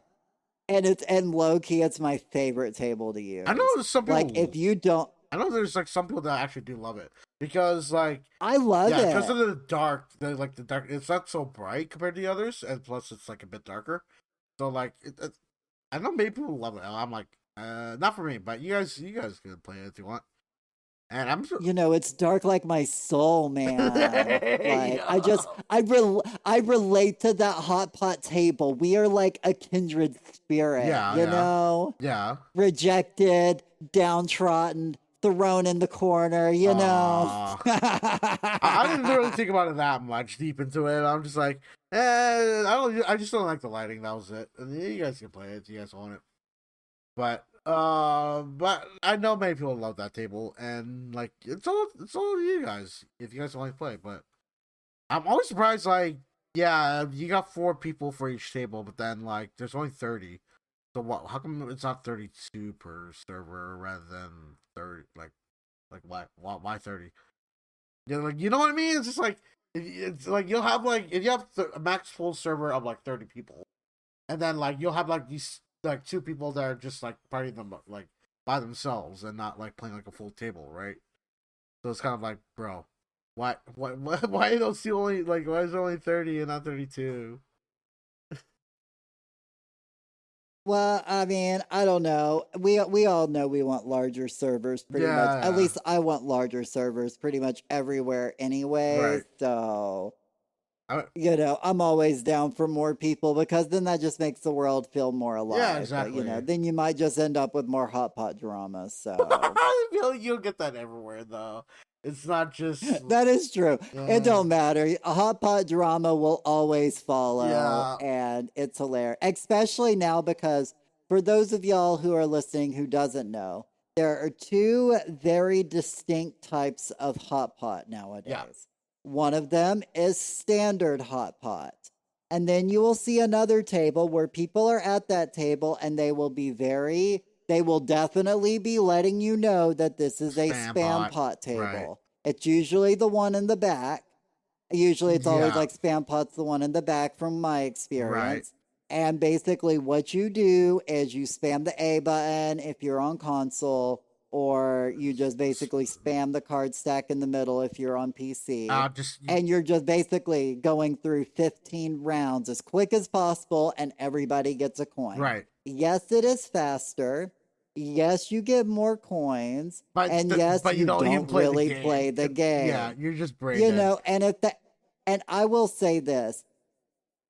And low key, it's my favorite table to use. I know there's some Like people. if you don't, I know there's like some people that actually do love it because like I love yeah, because it. of the dark, the dark. It's not so bright compared to the others, and plus it's like a bit darker. So like, I know many people love it. I'm like, not for me, but you guys can play it if you want. And I'm sure. You know, it's dark like my soul, man. Like Yeah. I relate to that hot pot table. We are like a kindred spirit, Yeah, you yeah, know? yeah. Rejected, downtrodden, thrown in the corner, you know? I didn't really think about it that much deep into it. I'm just like, I don't. I just don't like the lighting. That was it. And you guys can play it if you guys want it. But I know many people love that table, and like it's all you guys if you guys want to play. But I'm always surprised. Like, yeah, you got 4 people for each table, but then like there's only 30. So what? How come it's not 32 per server rather than 30? Like why 30? Yeah, like you know what I mean? It's just like it's like you'll have like if you have a max full server of like 30 people, and then like you'll have like these like 2 people that are just like partying them like by themselves and not like playing like a full table, right? So it's kind of like, bro, why are those two only like why is it only 30 and not 32? Well, I mean, I don't know. We all know we want larger servers pretty much. At Yeah, least I want larger servers pretty much everywhere anyway. right. So, I, you know, I'm always down for more people because then that just makes the world feel more yeah, alive. But, you know, exactly. then you might just end up with more hot pot drama. So, I feel like you'll get that everywhere though. It's not just that is true. It uh, don't matter. A hot pot drama will always follow, yeah, and it's hilarious. Especially now because for those of y'all who are listening who doesn't know, there are two very distinct types of hot pot yeah, nowadays. One of them is standard hot pot. And then you will see another table where people are at that table and they will definitely be letting you know that this is a spam spam pot, pot right? table. It's usually the one in the back. Usually it's always Yeah, like spam pot's the one in the back from my right. experience. And basically what you do is you spam the A button if you're on console, or you just basically spam the card stack in the middle if you're on PC. Just And you're just basically going through 15 rounds as quick as possible and everybody gets a coin. right. Yes, it is faster. Yes, you get more coins. And yes, But you you don't even don't play the really game. play the Yeah, game. you're just brain You dead. know, and I will say this,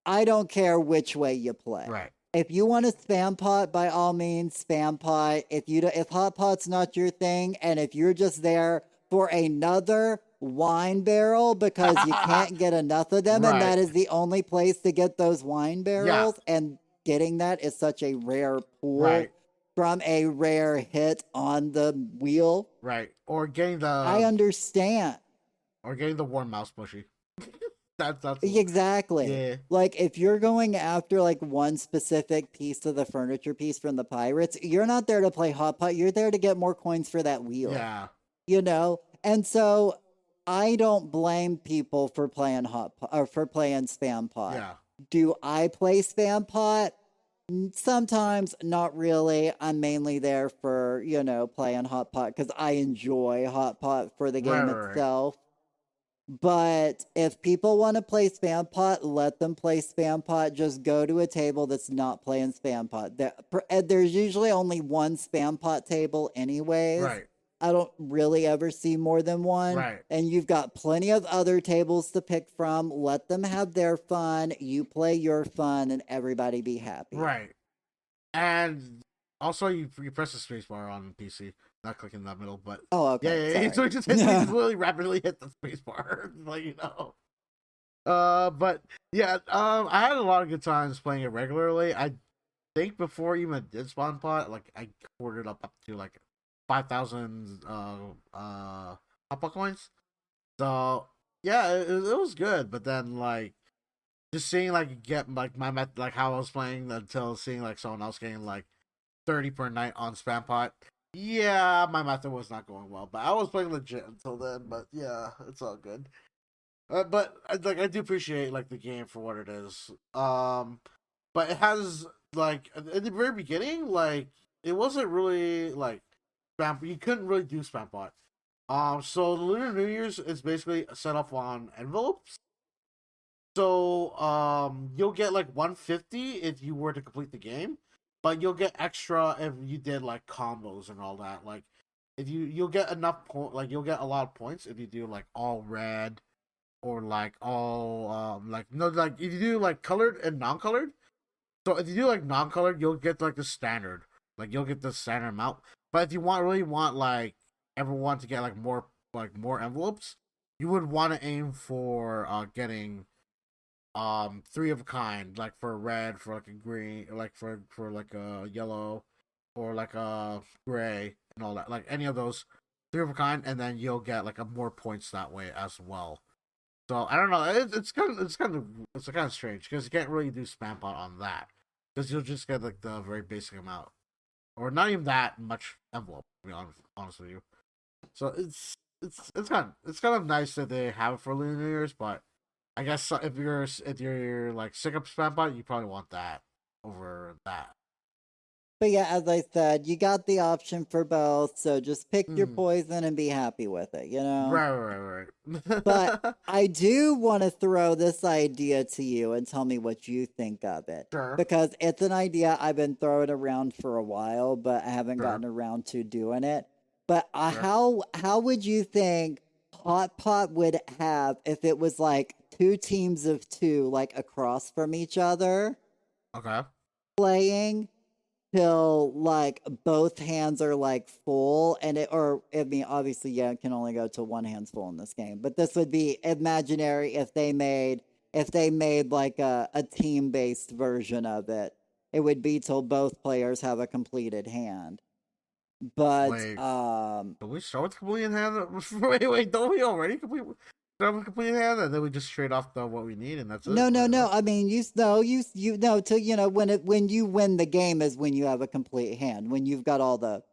I don't care which way you play. Right. If you want to spam pot, by all means, spam pot. If hot pot's not your thing, and if you're just there for another wine barrel because you can't get enough of them, and Right. that is the only place to get those wine Yeah. barrels, and getting that is such a rare Right. pool from a rare hit on the wheel. Right. I understand. Or getting the warm mouse bushy. That's Exactly. yeah. Like if you're going after like one specific piece of the furniture piece from the pirates, you're not there to play hot pot. You're there to get more coins for that wheel. Yeah. You know? And so I don't blame people for playing hot pot or for playing spam pot. Yeah. Do I play spam pot? Sometimes, not really. I'm mainly there for, you know, playing hot pot because I enjoy hot pot for the Right, game right, itself. But if people want to play spam pot, let them play spam pot. Just go to a table that's not playing spam pot. There's usually only one spam pot table, anyways. right. I don't really ever see more than one. Right. And you've got plenty of other tables to pick from. Let them have their fun. You play your fun, and everybody be happy. Right. And also you press the space bar on PC, not clicking in that middle, but Oh, yeah, okay. yeah, yeah. So Sorry. he just really rapidly hit the space bar, like you know. But yeah, I had a lot of good times playing it regularly. I think before even it did spawn pot, like I ordered up to like 5,000 hotpot coins. So yeah, it was good. But then like just seeing like get like like how I was playing until seeing like someone else getting like 30 per night on spam pot. Yeah, my method was not going well, but I was playing legit until then. But yeah, it's all good. But like I do appreciate like the game for what it is. But it has like at the very beginning, like it wasn't really like spam. You couldn't really do spam bot. So the Lunar New Year's is basically set up on envelopes. So you'll get like 150 if you were to complete the game, but you'll get extra if you did like combos and all that. Like if you'll get enough point, like you'll get a lot of points if you do like all red or like all like no like if you do like colored and non-colored. So if you do like non-colored, you'll get like the standard, like you'll get the standard amount. But if you really want like everyone to get like more envelopes, you would want to aim for getting three of a kind, like for a red, for like a green, like for like a yellow, or like a gray and all that, like any of those three of a kind, and then you'll get like a more points that way as well. So I don't know. It's kind of strange because you can't really do spam pot on that because you'll just get like the very basic amount, or not even that much envelope. To be honest with you. So it's kind of nice that they have it for Lunar New Year's, but I guess if you're like sick of spam pot, you probably want that over that. But yeah, as I said, you got the option for both, so just pick your Mm. poison and be happy with it, you know? But Right. I do want to throw this idea to you and tell me what you think of it. Sure. Because it's an idea I've been throwing around for a while, but I haven't Sure. gotten around to doing it. But Sure. how would you think Hot Pot would have if it was like two teams of two, like across from each other, Okay. playing till like both hands are like full and it or I mean obviously yeah it can only go to one hand's full in this game, but this would be imaginary if they made like a team based version of it. It would be till both players have a completed hand. But Wait. Don't we start with complete in hand? Wait. Don't we already start with complete in hand, and then we just trade off the what we need, and that's it? no. I mean, you know to you know when you win the game is when you have a complete hand. When you got all the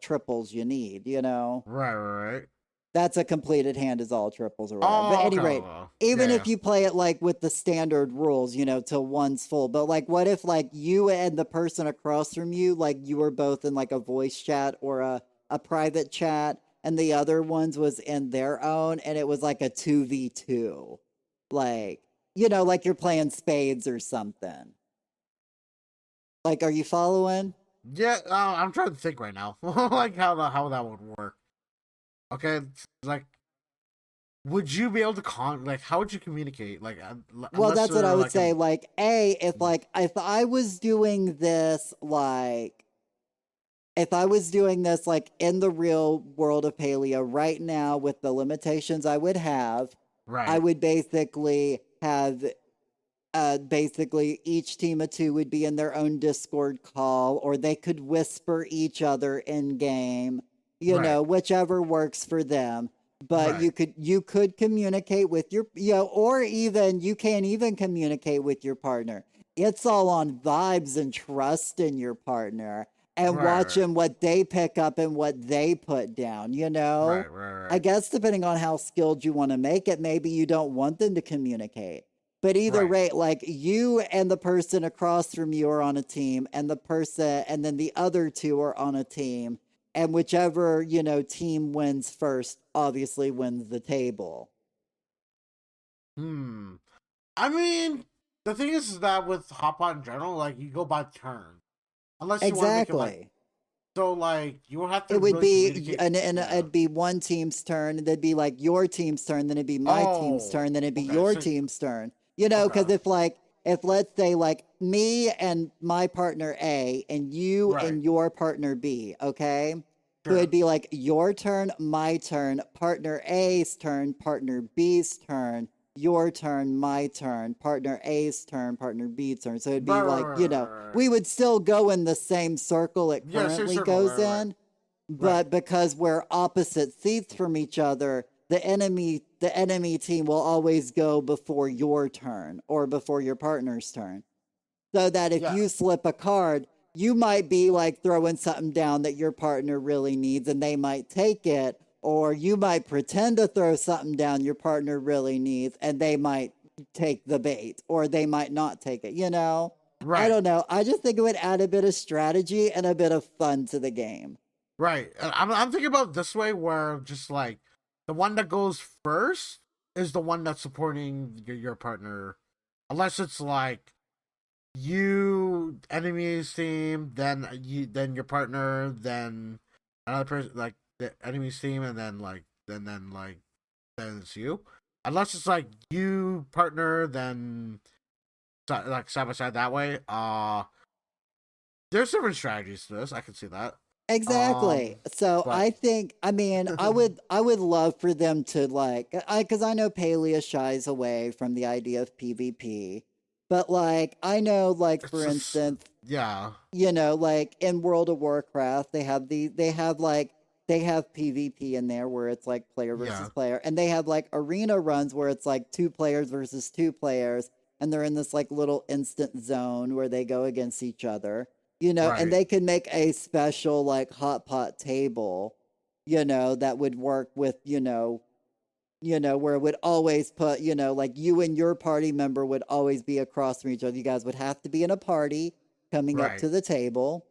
triples you need, you know. Right. That's a completed hand is all triples or whatever. But at Oh, any okay. rate, Well, even yeah. if you play it like with the standard rules, you know, till one's full. But like what if like you and the person across from you, like you were both in like a voice chat or a private chat and the other ones was in their own and it was like a 2v2. Like, you know, like you're playing spades or something. Like, are you following? Yeah. I'm trying to think right now, like how that would work. Okay. Like, would you be able to like how would you communicate? Like, Well, unless that's what I they're would like say. in. Like, if I was doing this like if I was doing this like in the real world of paleo right now with the limitations I would have, I Right. would basically have basically each team of two would be in their own Discord call, or they could whisper each other in game, you Right. know, whichever works for them. But Right. you could communicate with your you know, or even you can't even communicate with your partner. It's all on vibes and trust in your partner and Right. watching what they pick up and what they put down, you know? I Right. guess depending on how skilled you want to make it, maybe you don't want them to communicate. But either Right. way, like you and the person across from you are on a team, and the person, and then the other two are on a team, and whichever, you know, team wins first obviously wins the table. Hmm. I mean, the thing is that with hot pot in general, like you go by turn, unless you want to make it like Exactly. so. Like you will have to It would really be, communicate. and Yeah. it'd be one team's turn, and it'd be like your team's turn, then it'd be my team's Oh. turn, then it'd be Okay. your So. team's turn. You know, because Okay. if let's say like me and my partner A, and you Right. and your partner B, okay? So it'd Sure. be like your turn, my turn, partner A's turn, partner B's turn, your turn, my turn, partner A's turn, partner B's turn. So it'd Right, be right, like, right, you right, know, right, right. we would still go in the same circle it Yeah, same currently circle. Right, goes right, in, right. but because we're opposite seats from each other, the enemy team will always go before your turn or before your partner's turn. So that if Yeah, you slip a card, you might be like throwing something down that your partner really needs and they might take it, or you might pretend to throw something down your partner really needs and they might take the bait or they might not take it, you know? I right, don't know. I just think it would add a bit of strategy and a bit of fun to the game. right. And I'm thinking about it this way, where just like the one that goes first is the one that's supporting your partner, unless it's like you enemies team, then your partner, then another person like the enemies team, and then it's you. Unless it's like you partner, then like side by side that way. There's different strategies to this. I can see that. Exactly. Um, So but I think, I mean, I would love for them to like, because I know Palea shies away from the idea of PvP, but like, I know, like, it's for just instance, yeah, like in World of Warcraft, they have PvP in there where it's like player yeah, versus player, and they have like arena runs where it's like two players versus two players, and they're in this like little instant zone where they go against each other, and right, they can make a special like hot pot table, that would work with, where it would always put, like you and your party member would always be across from each other. You guys would have to be in a party coming up right, to the table.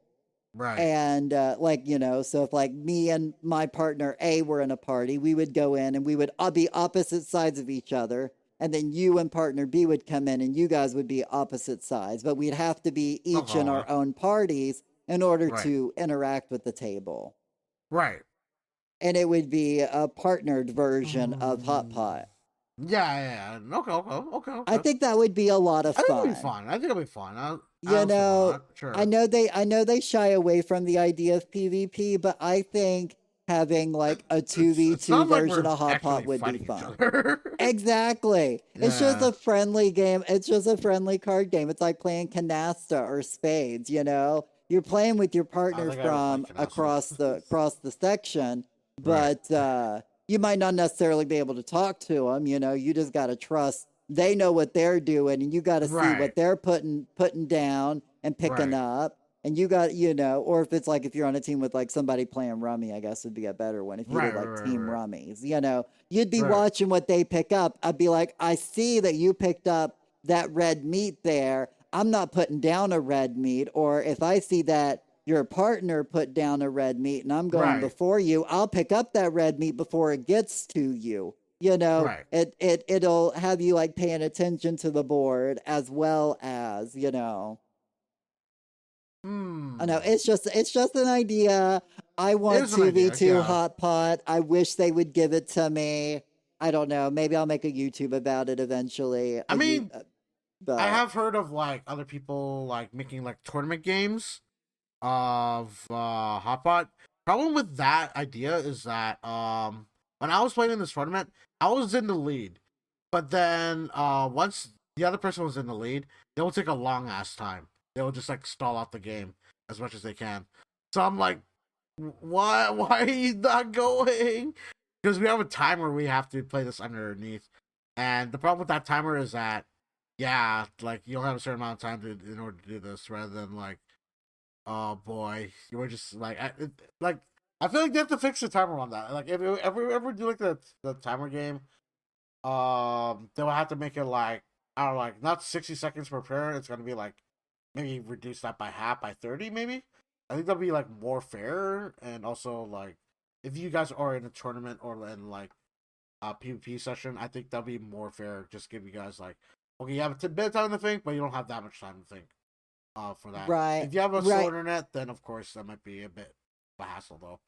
right, And like, so if like me and my partner A were in a party, we would go in and we would all be opposite sides of each other. And then you and partner B would come in and you guys would be opposite sides. But we'd have to be each in okay, our own parties in order right, to interact with the table. right. And it would be a partnered version of Hot Mm, Pot. yeah, yeah, yeah. Okay, okay, okay, I okay. think that would be a lot of I think it'll be fun. fun. I think it'll be fun. I You don't see why know, not. I Sure. know they I know they shy away from the idea of PvP, but I think having like a It's 2v2 not like version we're of Hot Pot actually would be fighting each fun. other. Exactly. It's just Yeah, a friendly game. It's just a friendly card game. It's like playing canasta or spades, You're playing with your I partner think I don't play from Canasta. across the section, Right, but you might not necessarily be able to talk to them, you just got to trust they know what they're doing and you got to see right, what they're putting down and picking right, up. And or if it's like if you're on a team with like somebody playing rummy, I guess would be a better one. If you right, did like right, team right, rummies, you'd be right, watching what they pick up. I'd be like, I see that you picked up that red meat there. I'm not putting down a red meat. Or if I see that your partner put down a red meat and I'm going right, before you, I'll pick up that red meat before it gets to you. right. It'll have you like paying attention to the board as well as, I know Hmm. it's just an idea. I It want is an idea. 2v2 Yeah. hot pot. I wish they would give it to me. I don't know. Maybe I'll make a YouTube about it eventually. I mean, I But have heard of like other people like making like tournament games of Hotbot. Problem with that idea is that when I was playing in this tournament, I was in the lead. But then once the other person was in the lead, they will take a long ass time. They will just like stall out the game as much as they can. So I'm like, why are you not going? Because we have a timer we have to play this underneath. And the problem with that timer is that yeah, like you don't have a certain amount of time in order to do this rather than like oh boy, you were just like, like I feel like they have to fix the timer on that. Like if we ever do like the timer game, they'll have to make it like I don't know, like not 60 seconds per player. It's gonna be like maybe reduce that by half by 30 maybe. I think that'll be like more fair and also like if you guys are in a tournament or in like a PvP session, I think that'll be more fair. Just give you guys like okay, you have a bit of time to think, but you don't have that much time to think for that. right, If you have a slow right. internet, then of course that might be a bit of a hassle though.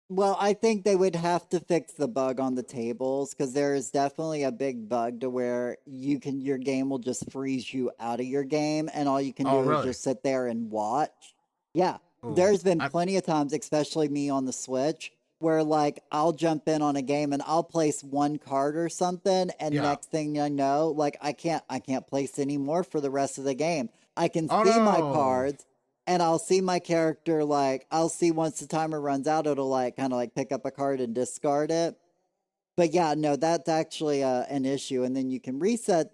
Well, I think they would have to fix the bug on the tables because there is definitely a big bug to where your game will just freeze you out of your game and all you can Oh do is really? just sit there and watch. Yeah. Oh, there's been plenty of times, especially me on the Switch, where like I'll jump in on a game and I'll place one card or something, and yeah. next thing I know, like I can't place any more for the rest of the game. I can Oh see my no. cards and I'll see my character, like I'll see once the timer runs out, it'll like kind of like pick up a card and discard it. But yeah, no, that's actually an issue. And then you can reset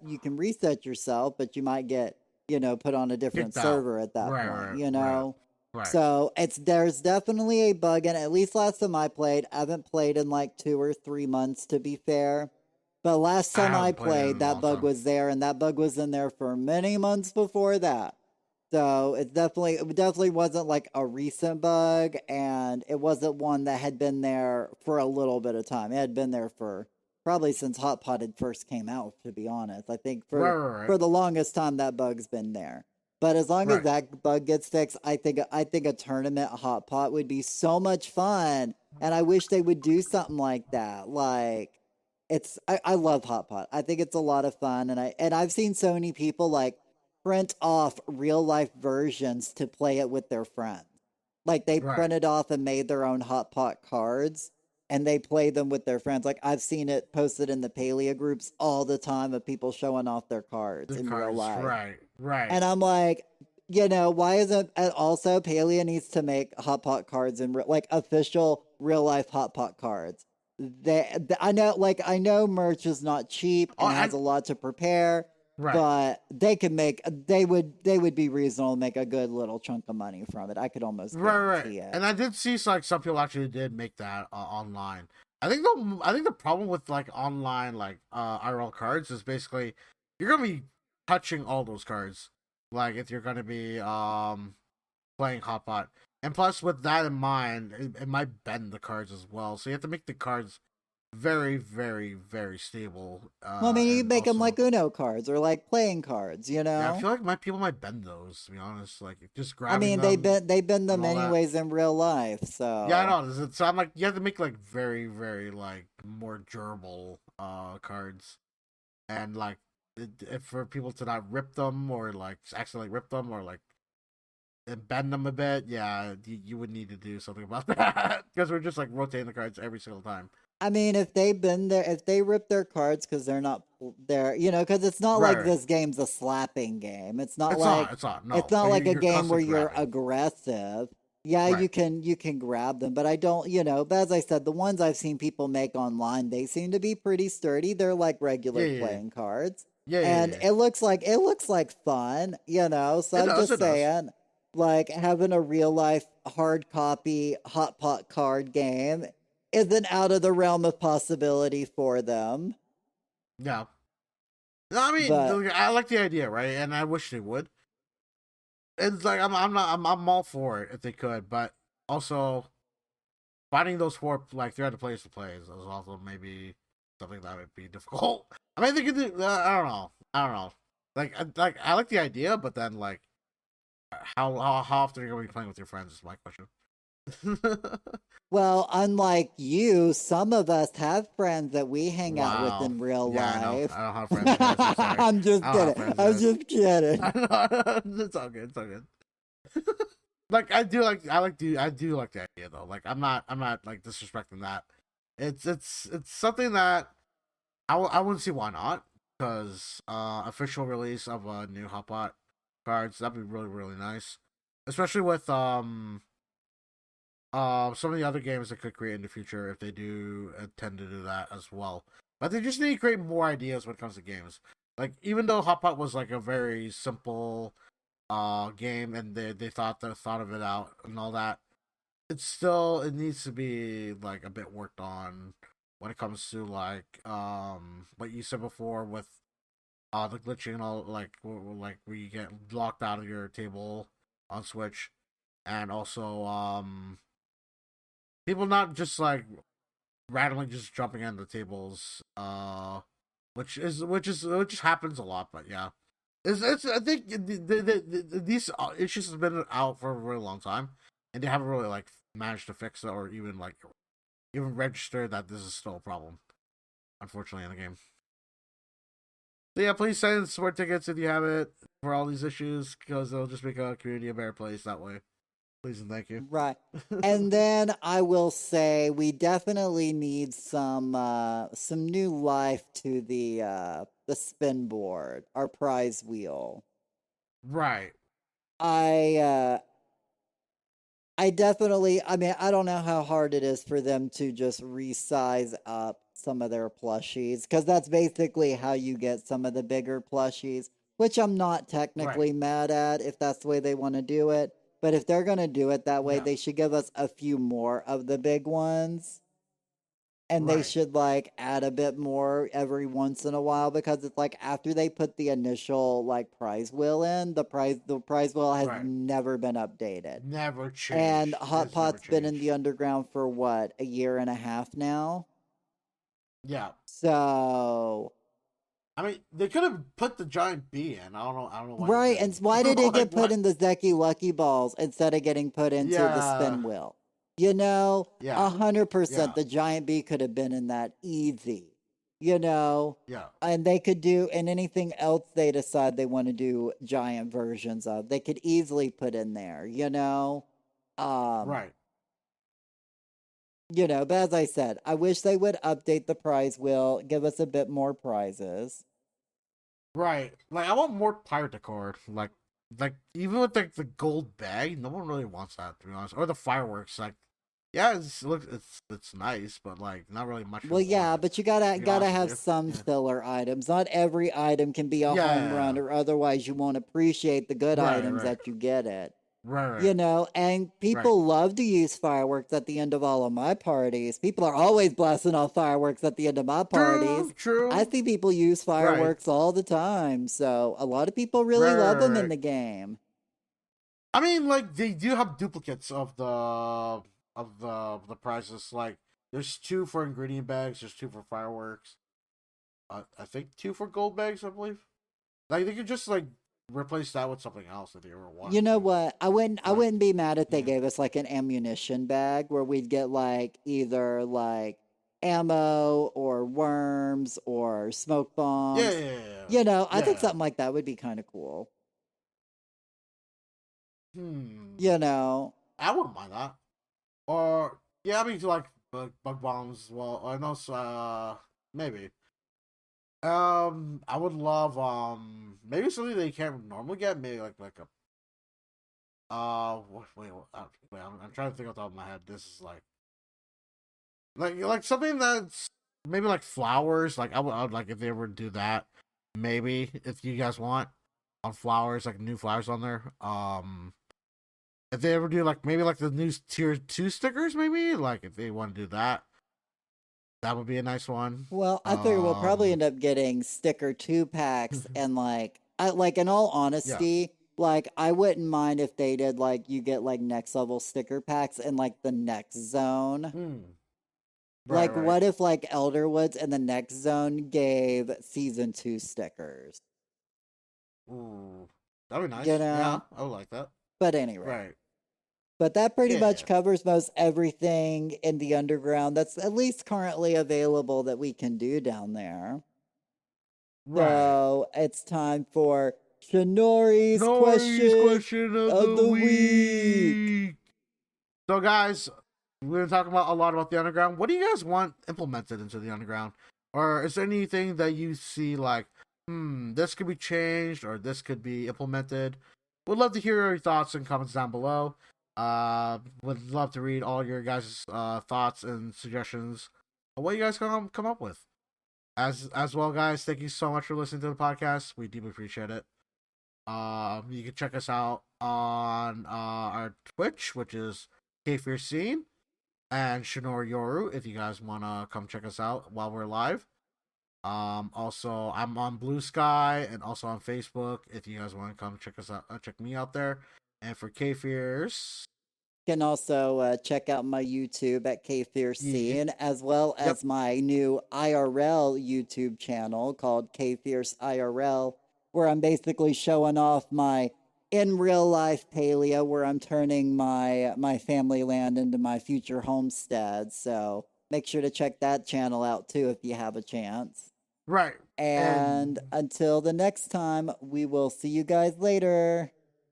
yourself, but you might get, put on a different Kicked out. server at that Right, point, right, right, right, So there's definitely a bug, and at least last time I played, I haven't played in like 2 or 3 months to be fair. But last I time I haven't played it played, in a that long bug time. was there, and that bug was in there for many months before that. So it definitely wasn't like a recent bug, and it wasn't one that had been there for a little bit of time. It had been there for probably since Hot Pot had first came out, to be honest. I think Right, for right, right, for the longest time that bug's been there. But as long as right, that bug gets fixed, I think a tournament Hot Pot would be so much fun. And I wish they would do something like that. Like I love Hot Pot. I think it's a lot of fun, and I've seen so many people like print off real life versions to play it with their friends. Like they right. printed off and made their own hot pot cards and they play them with their friends. Like I've seen it posted in the Palea groups all the time of people showing off their cards The in real cards, life. right, right, And I'm like, why isn't and also Palea needs to make hot pot cards and like official real life hot pot cards. I know merch is not cheap oh, and has a lot to prepare, right, but they would be reasonable to make a good little chunk of money from it. I could almost right, right. guarantee it. And I did see like some people actually did make that online. I think the problem with like online like IRL cards is basically you're gonna be touching all those cards. Like if you're gonna be playing Hotbot. And plus, with that in mind, it might bend the cards as well. So you have to make the cards very, very, very stable. Well, I mean, you And make them also, like Uno cards or like playing cards, you yeah, I know? feel like my people might bend those. To be honest, like just I grabbing mean, they them bend they bend and them all that. anyways in real life, Yeah, I so know. So I'm like, you have to make like very, very like more durable cards, and like if for people to not rip them or like accidentally rip them or like and bend them a bit, yeah, you would need to do something about that because we're just like rotating the cards every single time. I mean, if they rip their cards because they're not there, because it's not Right, like right. this game's a slapping game. It's not It's like not. It's not. it's No, not but like a you're game where constantly you're grabbing. aggressive. Yeah, Right. you can grab them, but I don't, but as I said, the ones I've seen people make online, they seem to be pretty sturdy. They're like Yeah, regular yeah, playing cards. yeah, yeah, And yeah. it looks like fun, so It I'm does. just It does. saying, like having a real life hard copy hot pot card game isn't out of the realm of possibility for them. Yeah. No, I mean, But I like the idea, right? And I wish they would. It's like I'm not. I'm all for it if they could, but also finding those four like 300 players to play is also maybe something that would be difficult. I mean, they could do. I don't know. I don't know. Like I like the idea, but then like how often are you gonna be playing with your friends is my question. well, unlike you, some of us have friends that we hang out with Wow. in real Yeah, I know. life. I don't have friends, you guys. I'm sorry. I'm I just don't have kidding. friends, I'm guys. just kidding. I know. It's all good. It's all good. Like I do like the idea though. Like I'm not like disrespecting that. It's something that I wouldn't see why not because official release of a new Hotbot cards that'd be really really nice, especially with some of the other games that could create in the future if they do intend to do that as well. But they just need to create more ideas when it comes to games. Like even though Hotpot was like a very simple game and they thought of it out and all that, it needs to be like a bit worked on when it comes to like what you said before with the glitching and all like where you get locked out of your table on Switch and also people not just like randomly just jumping on the tables, which happens a lot. But yeah, it's I think these issues have been out for a really long time, and they haven't really like managed to fix it or even like even register that this is still a problem. Unfortunately, in the game. So yeah, please send support tickets if you have it for all these issues because it'll just make a community a better place that way. Please and thank you. Right. And then I will say we definitely need some new life to the spin board, our prize wheel. Right. I I definitely, I mean, I don't know how hard it is for them to just resize up some of their plushies, because that's basically how you get some of the bigger plushies, which I'm not Right. technically mad at if that's the way they want to do it. But if they're going to do it that way, Yeah. they should give us a few more of the big ones, and they Right. should like add a bit more every once in a while, because it's like after they put the initial like prize wheel in, the prize wheel has Right. never been updated. Never And changed. Hot It's never Pot's been in the changed. underground for what, a year and a half now? Yeah. So, I mean, they could have put the giant bee in. I don't know why they right. And didn't. why did it Like get put what? in the Zeki Lucky Balls instead of getting put into the Yeah. spin wheel? You know, Yeah. 100% Yeah. the giant bee could have been in that easy, you know? Yeah. And they could do, and anything else they decide they want to do giant versions of, they could easily put in there, you know? Um, Right. But as I said, I wish they would update the prize wheel, give us a bit more prizes. Right. Like I want more pirate decor. Like even with the gold bag, no one really wants that to be honest. Or the fireworks. Like yeah, it's nice, but like not really much Well, people want yeah, it. but you To gotta be gotta honest with have you. some Yeah. filler items. Not every item can be a home Yeah. run, or otherwise you won't appreciate the good Right. items Right. that you get it. Right. Right. And Right. people love to use fireworks at the end of all of my parties. People are always blasting off fireworks at the end of my True. parties. I True. see people use Right. fireworks all the time, so a lot of people really Right. love Right. them in Right. the game. I mean, like they do have duplicates of the prizes. Like there's two for ingredient bags. There's two for fireworks. I think two for gold bags. I believe. Like they could just like replace that with something else if they ever You wanted know to. what? I Like wouldn't be mad if they yeah, gave us like an ammunition bag where we'd get like either like ammo or worms or smoke yeah, bombs. yeah, yeah, I think yeah. something like that would be kind of cool. Hmm. You know, I wouldn't mind that. Or yeah, I mean like bug bombs as well. I know. Maybe. I would love maybe something they can't normally get. Maybe like a wait. I'm trying to think off the top of my head. This is like something that's maybe like flowers. Like I would like if they ever do that. Maybe if you guys want on flowers, like new flowers on there. If they ever do like maybe like the new tier 2 stickers, maybe like if they want to do that, that would be a nice one. well, I figure we'll probably end up getting sticker 2 packs, and like I like in all Yeah. honesty, like I wouldn't mind if they did like you get like next level sticker packs in like the next zone. Hmm. Right. Like, Right. what if like Elderwoods and the next zone gave season 2 stickers? Ooh, that'd be You nice. Yeah, know? I would like that. But anyway. Right. But that pretty much Yeah. covers most everything in the underground that's at least currently available that we can do down there. Right. So it's time for Shinori's Noise question question of of the the week. week. So, guys, we've been talking about a lot about the underground. What do you guys want implemented into the underground? Or is there anything that you see like, this could be changed or this could be implemented? Would love to hear your thoughts and comments down below. Would love to read all your guys' thoughts and suggestions of what you guys come up with. As well, guys, thank you so much for listening to the podcast. We deeply appreciate it. You can check us out on our Twitch, which is Kfir Scene, and Shinori Yoru if you guys want to come check us out while we're live. Also, I'm on Blue Sky and also on Facebook if you guys want to come check us out, check me out there. And for Kfirs, Can also check out my YouTube at y- KFierceScene, as well yep, as my new IRL YouTube channel called KFierce IRL, where I'm basically showing off my in real life paleo, where I'm turning my family land into my future homestead. So make sure to check that channel out too if you have a chance. right. And And until the next time, we will see you guys later.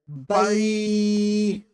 bye. Bye.